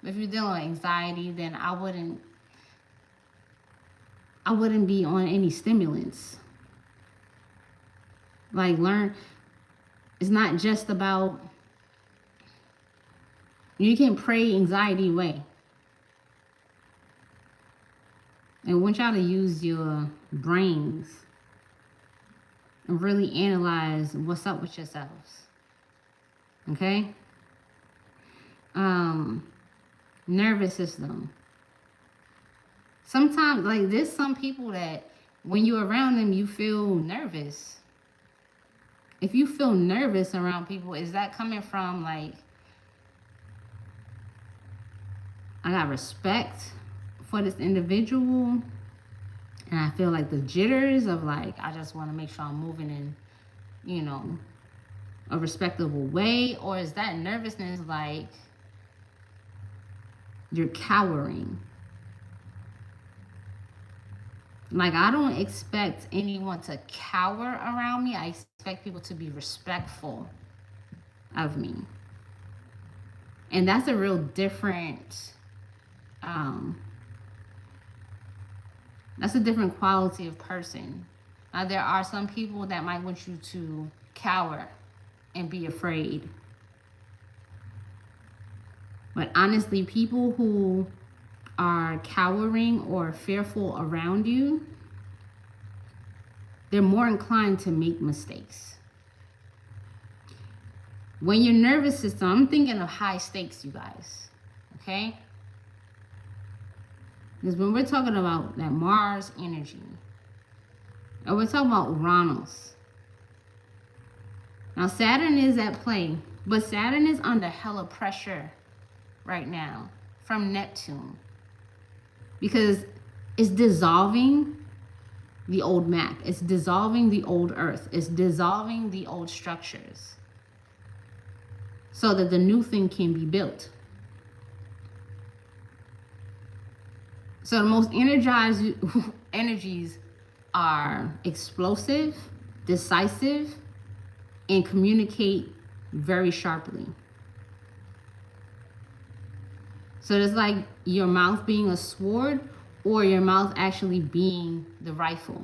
If you're dealing with anxiety, then I wouldn't be on any stimulants. Like, learn, it's not just about, you can pray anxiety away. And I want y'all to use your brains and really analyze what's up with yourselves. Okay? Nervous system. Sometimes, like, there's some people that when you're around them, you feel nervous. If you feel nervous around people, is that coming from, like, I got respect for this individual, and I feel like the jitters of, like, I just want to make sure I'm moving in, you know, a respectable way? Or is that nervousness like you're cowering? Like, I don't expect anyone to cower around me. I expect people to be respectful of me. And that's a real different, that's a different quality of person. Now, there are some people that might want you to cower and be afraid. But honestly, people who are cowering or fearful around you, they're more inclined to make mistakes. When your nervous system, I'm thinking of high stakes, you guys, okay? Because when we're talking about that Mars energy, or we're talking about Uranus. Now, Saturn is at play, but Saturn is under hella pressure right now from Neptune, because it's dissolving the old map. It's dissolving the old earth. It's dissolving the old structures so that the new thing can be built. So the most energized energies are explosive, decisive, and communicate very sharply. So it's like your mouth being a sword or your mouth actually being the rifle.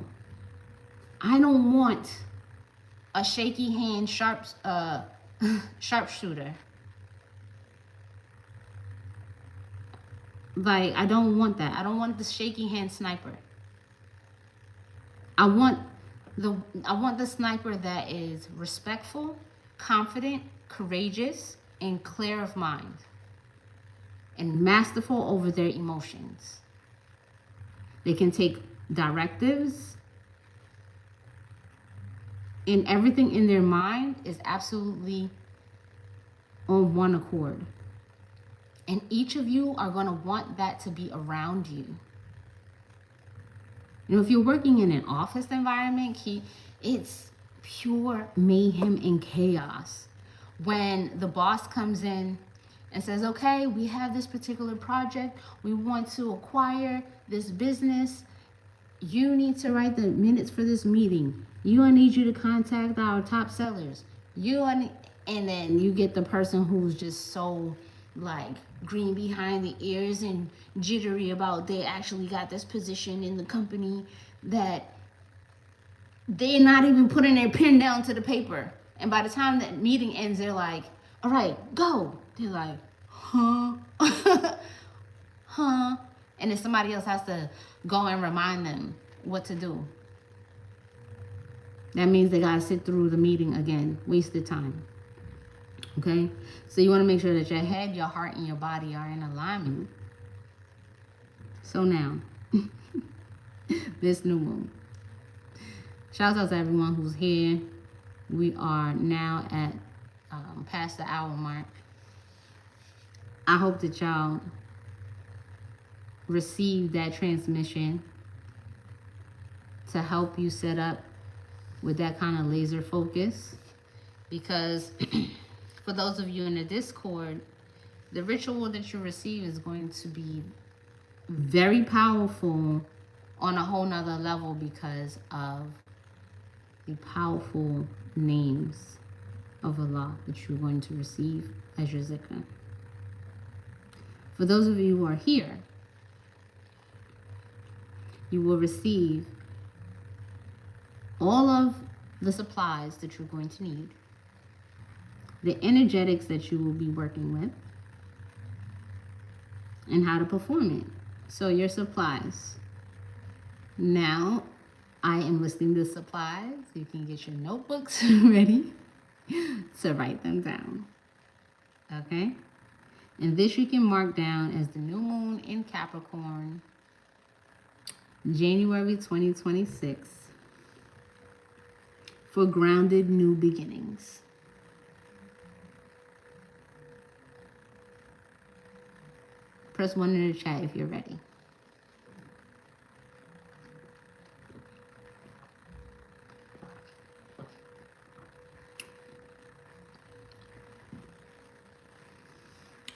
I don't want a shaky hand sharpshooter. Like, I don't want that. I don't want the shaky hand sniper. I want the sniper that is respectful, confident, courageous, and clear of mind, and masterful over their emotions. They can take directives, and everything in their mind is absolutely on one accord. And each of you are going to want that to be around you. You know, if you're working in an office environment, it's pure mayhem and chaos. When the boss comes in and says, okay, we have this particular project, we want to acquire this business, you need to write the minutes for this meeting. I need you to contact our top sellers. And then you get the person who's just so, like, green behind the ears and jittery about they actually got this position in the company that they're not even putting their pen down to the paper. And by the time that meeting ends, they're like, all right, go. They're like, huh? Huh? And then somebody else has to go and remind them what to do. That means they gotta sit through the meeting again, wasted time. Okay? So you wanna make sure that your head, your heart, and your body are in alignment. So now, this new moon. Shout out to everyone who's here. We are now at past the hour mark. I hope that y'all receive that transmission to help you set up with that kind of laser focus. Because for those of you in the Discord, the ritual that you receive is going to be very powerful on a whole nother level because of the powerful names of Allah that you're going to receive as your zikr. For those of you who are here, you will receive all of the supplies that you're going to need, the energetics that you will be working with, and how to perform it. So your supplies. Now, I am listing the supplies. You can get your notebooks ready to write them down. Okay? And this you can mark down as the new moon in Capricorn, January 2026, for grounded new beginnings. Press 1 in the chat if you're ready.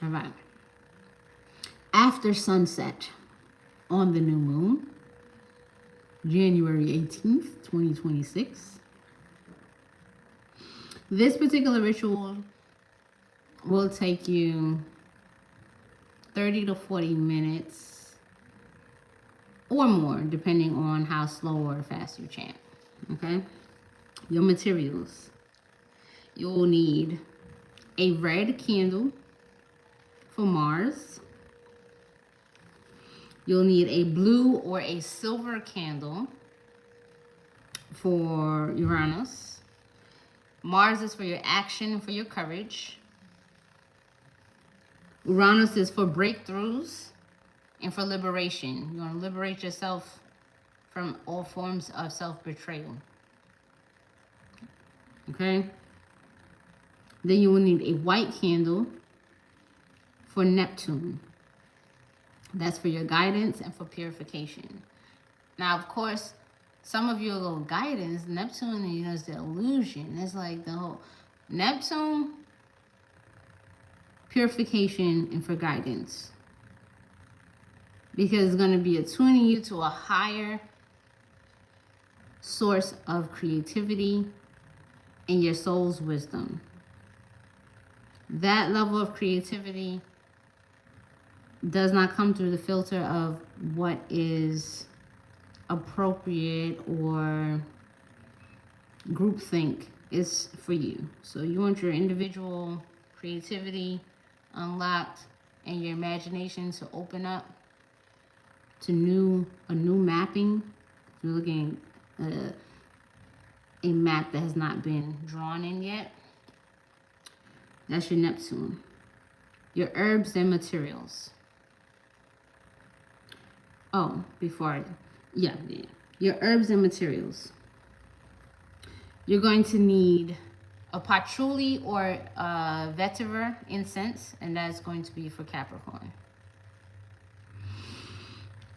All right. After sunset on the new moon, January 18th, 2026, this particular ritual will take you 30 to 40 minutes or more, depending on how slow or fast you chant. Okay? Your materials. You'll need a red candle for Mars. You'll need a blue or a silver candle for Uranus. Mars is for your action and for your courage. Uranus is for breakthroughs and for liberation. You want to liberate yourself from all forms of self-betrayal. Okay? Then you will need a white candle for Neptune. That's for your guidance and for purification. Now, of course, some of you will go, guidance, Neptune, you know, is the illusion. It's like the whole Neptune, purification, and for guidance. Because it's going to be attuning you to a higher source of creativity and your soul's wisdom. That level of creativity does not come through the filter of what is appropriate or groupthink. Is for you. So you want your individual creativity unlocked and your imagination to open up to a new mapping. You're looking at a map that has not been drawn in yet. That's your Neptune. Your herbs and materials. Oh, yeah. Your herbs and materials. You're going to need a patchouli or a vetiver incense, and that's going to be for Capricorn.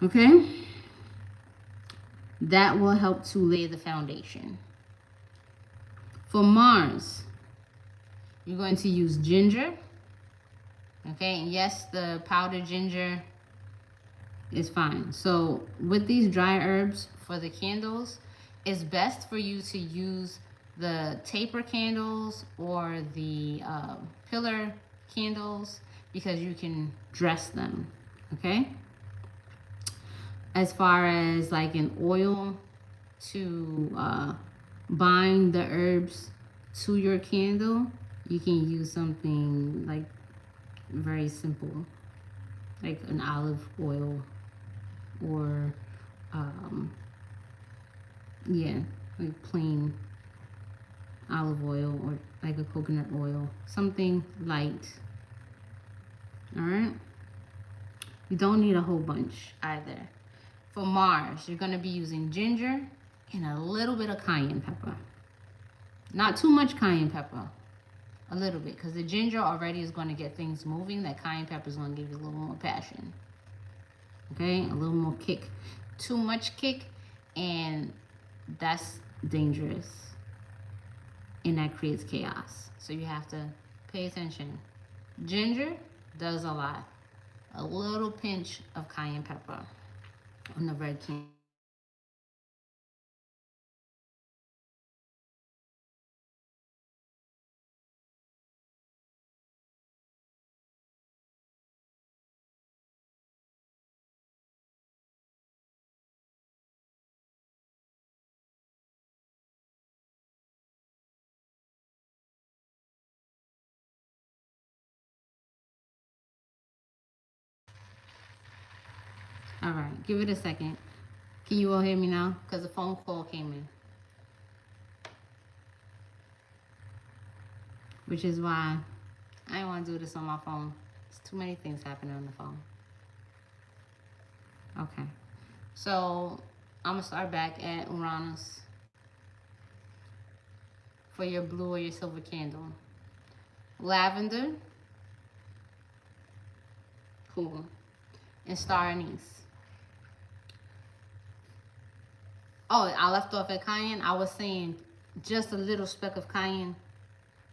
Okay? That will help to lay the foundation. For Mars, you're going to use ginger. Okay, and yes, the powdered ginger is fine. So with these dry herbs for the candles, it's best for you to use the taper candles or the pillar candles because you can dress them. Okay? As far as like an oil to bind the herbs to your candle, you can use something like very simple, like an olive oil or yeah, like plain olive oil or like a coconut oil, something light. All right, you don't need a whole bunch either. For Mars, you're going to be using ginger and a little bit of cayenne pepper. Not too much cayenne pepper. A little bit, because the ginger already is going to get things moving. That cayenne pepper is going to give you a little more passion. Okay? A little more kick. Too much kick, and that's dangerous. And that creates chaos. So you have to pay attention. Ginger does a lot. A little pinch of cayenne pepper on the red can. All right, give it a second. Can you all hear me now? Because a phone call came in. Which is why I don't want to do this on my phone. There's too many things happening on the phone. Okay. So I'm going to start back at Uranus for your blue or your silver candle. Lavender. Cool. And star anise. Oh, I left off at cayenne. I was saying just a little speck of cayenne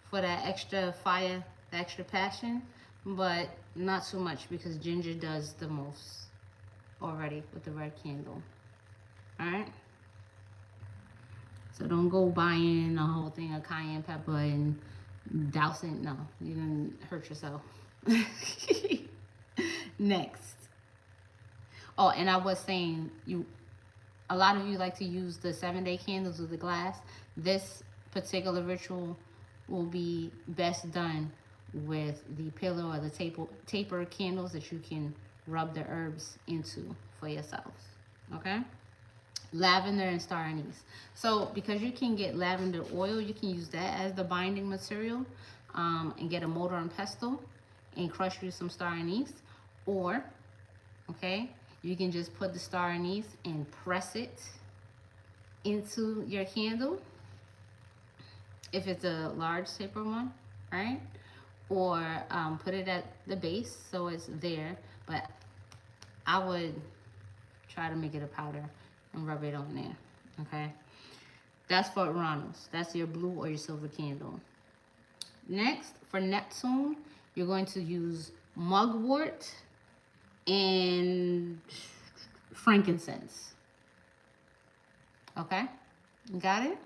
for that extra fire, the extra passion, but not so much because ginger does the most already with the red candle. All right. So don't go buying a whole thing of cayenne pepper and dousing. No, you're gonna hurt yourself. Next. Oh, and I was saying a lot of you like to use the 7-day candles with the glass. This particular ritual will be best done with the pillow or the taper candles that you can rub the herbs into for yourselves. Okay? Lavender and star anise. So because you can get lavender oil, you can use that as the binding material, and get a mortar and pestle and crush you some star anise. Or, okay, you can just put the star anise and press it into your candle if it's a large taper one, right? Or put it at the base so it's there, but I would try to make it a powder and rub it on there, okay? That's for Uranus. That's your blue or your silver candle. Next, for Neptune, you're going to use mugwort and frankincense. Okay? Got it?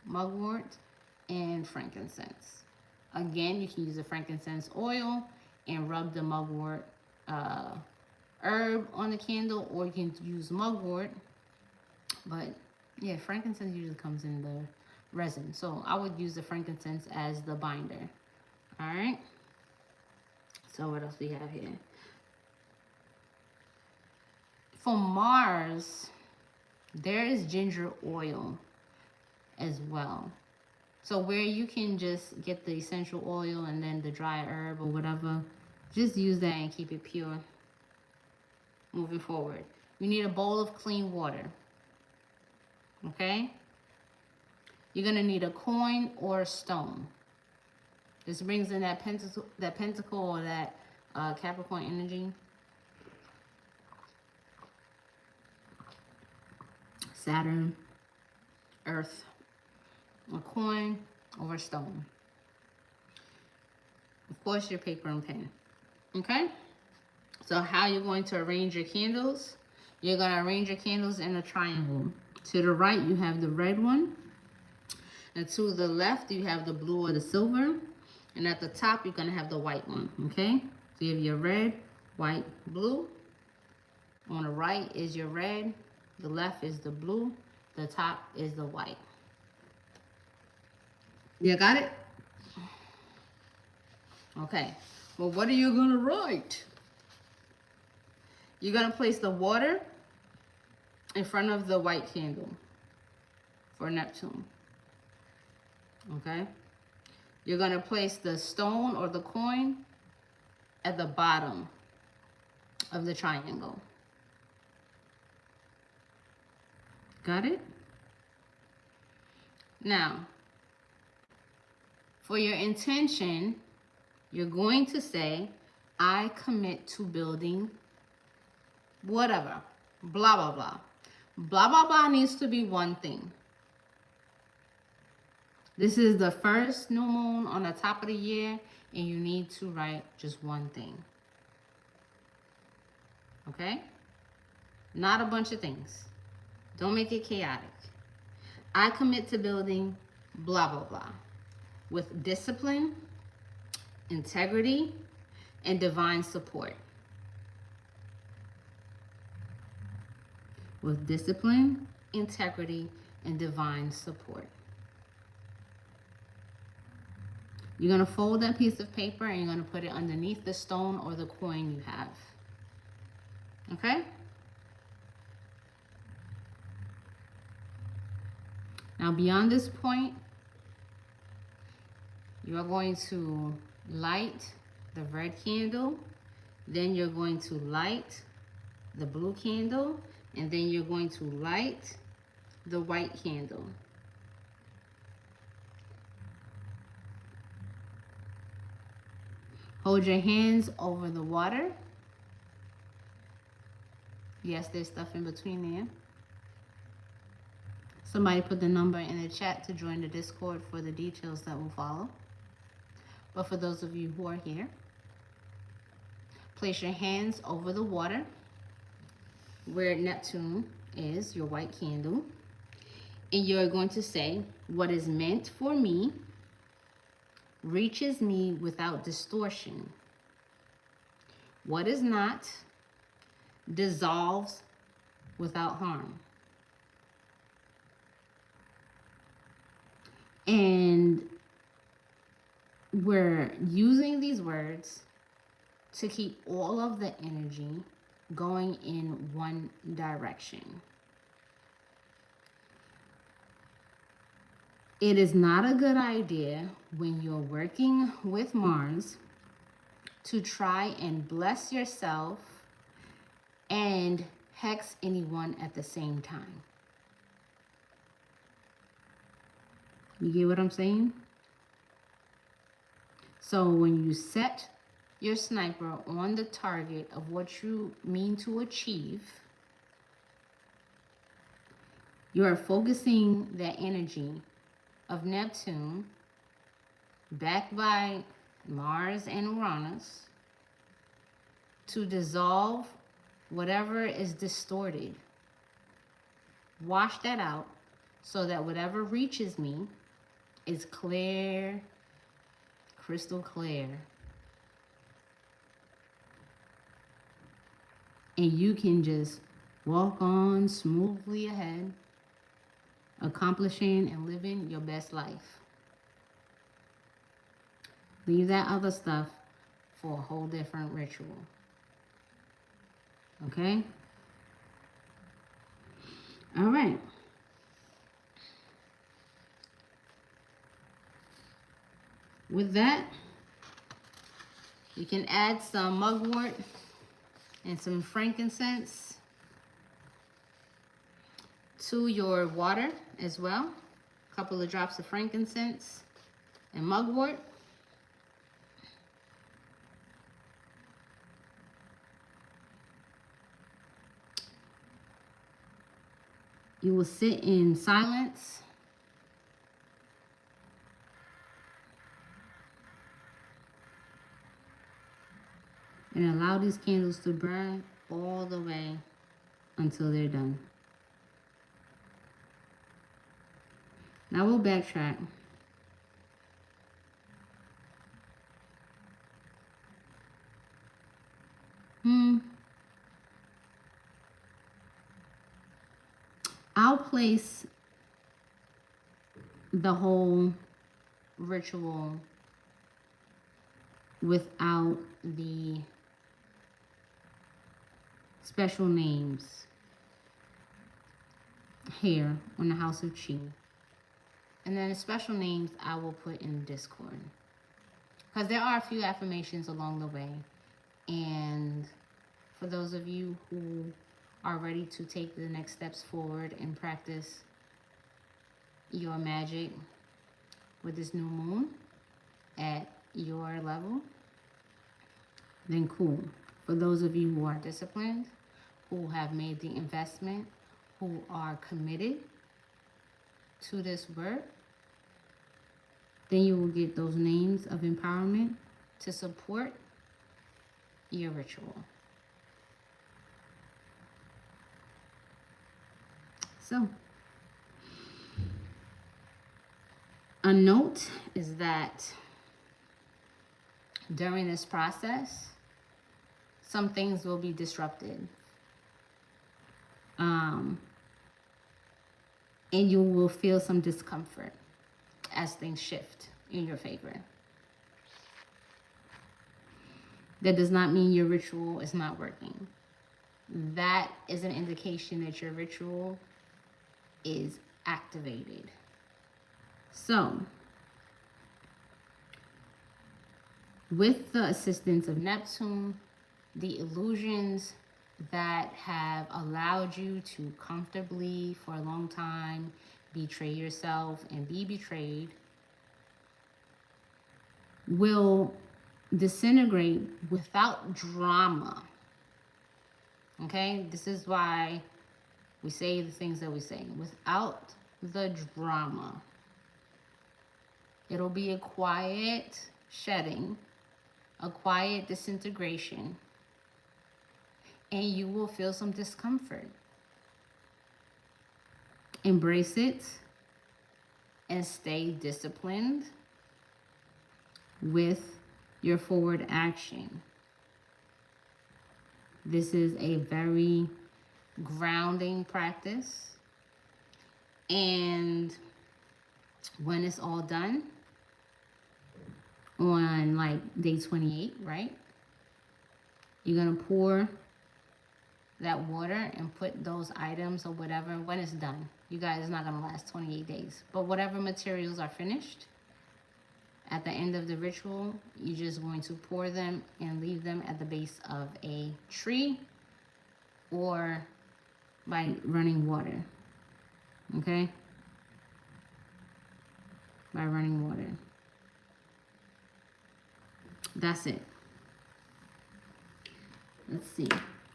Mugwort and frankincense. Again, you can use the frankincense oil and rub the mugwort herb on the candle, or you can use mugwort. But yeah, frankincense usually comes in the resin. So I would use the frankincense as the binder. All right? So what else we have here? For Mars, there is ginger oil as well. So where you can just get the essential oil and then the dry herb or whatever, just use that and keep it pure. Moving forward, you need a bowl of clean water. Okay? You're gonna need a coin or a stone. This brings in that pentacle or that Capricorn energy. Saturn, Earth, a coin or a stone. Of course, your paper and pen. Okay? So how you're going to arrange your candles? You're going to arrange your candles in a triangle. To the right, you have the red one. And to the left, you have the blue or the silver. And at the top, you're going to have the white one. Okay? So you have your red, white, blue. On the right is your red. The left is the blue. The top is the white. You got it? Okay. Well, what are you going to write? You're going to place the water in front of the white candle for Neptune. Okay? You're going to place the stone or the coin at the bottom of the triangle. Got it? Now, for your intention, you're going to say, I commit to building whatever, blah, blah, blah. Blah, blah, blah needs to be one thing. This is the first new moon on the top of the year, and you need to write just one thing. Okay? Not a bunch of things. Don't make it chaotic. I commit to building blah, blah, blah with discipline, integrity, and divine support. With discipline, integrity, and divine support. You're going to fold that piece of paper and you're going to put it underneath the stone or the coin you have. Okay? Now, beyond this point, you're going to light the red candle. Then you're going to light the blue candle. And then you're going to light the white candle. Hold your hands over the water. Yes, there's stuff in between there. Somebody put the number in the chat to join the Discord for the details that will follow. But for those of you who are here, place your hands over the water where Neptune is, your white candle. And you're going to say, what is meant for me reaches me without distortion. What is not dissolves without harm. And we're using these words to keep all of the energy going in one direction. It is not a good idea when you're working with Mars to try and bless yourself and hex anyone at the same time. You get what I'm saying? So when you set your sniper on the target of what you mean to achieve, you are focusing that energy of Neptune, backed by Mars and Uranus, to dissolve whatever is distorted. Wash that out so that whatever reaches me is clear, crystal clear. And you can just walk on smoothly ahead, accomplishing and living your best life. Leave that other stuff for a whole different ritual. Okay? All right. With that, you can add some mugwort and some frankincense to your water as well. A couple of drops of frankincense and mugwort. You will sit in silence and allow these candles to burn all the way until they're done. Now we'll backtrack. I'll place the whole ritual without the special names here on the House of Chi. And then the special names I will put in Discord. Because there are a few affirmations along the way. And for those of you who are ready to take the next steps forward and practice your magic with this new moon at your level, then cool. For those of you who are disciplined, who have made the investment, who are committed to this work, then you will get those names of empowerment to support your ritual. So, a note is that during this process, some things will be disrupted. And you will feel some discomfort as things shift in your favor. That does not mean your ritual is not working. that is an indication that your ritual is activated. So, with the assistance of Neptune, the illusions that have allowed you to comfortably for a long time betray yourself and be betrayed will disintegrate without drama. Okay? This is why we say the things that we say. Without the drama. It'll be a quiet shedding, a quiet disintegration, and you will feel some discomfort. Embrace it and stay disciplined with your forward action. This is a very grounding practice, and when it's all done on like day 28, right? You're gonna pour that water and put those items or whatever when it's done. You guys, it's not gonna last 28 days, but whatever materials are finished at the end of the ritual, you're just going to pour them and leave them at the base of a tree or by running water. Okay? By running water. That's it. Let's see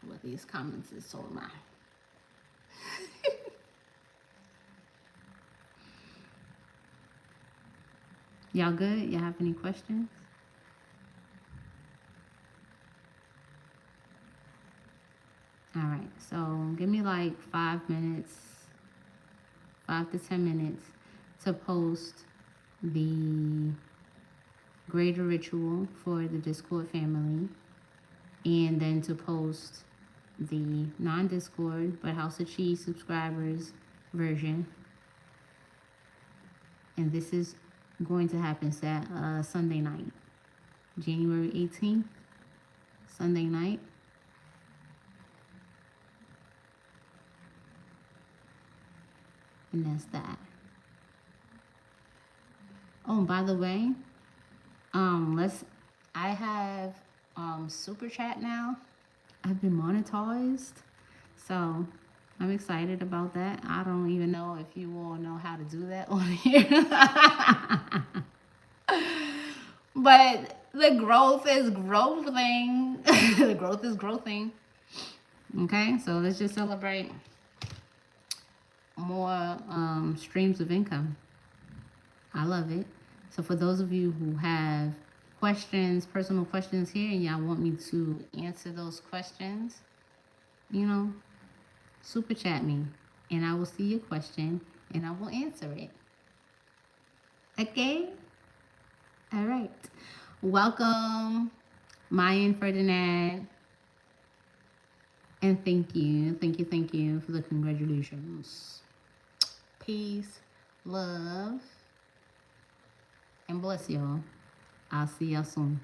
what these comments is told about. Y'all good? Y'all have any questions? All right, so give me like 5 minutes, 5 to 10 minutes to post the greater ritual for the Discord family, and then to post the non-Discord but House of Cheese subscribers version. And this is going to happen Sunday night, January 18th, Sunday night. And that's that. Oh, by the way, I have super chat now. I've been monetized, so I'm excited about that. I don't even know if you all know how to do that on here. But the growth is growing. The growth is growing. Okay, so let's just celebrate more streams of income. I love it. So for those of you who have questions, personal questions here, and y'all want me to answer those questions, you know, super chat me and I will see your question and I will answer it. Okay? All right. Welcome, Mayan Ferdinand. And thank you for the congratulations. Peace, love, and bless y'all. I'll see y'all soon.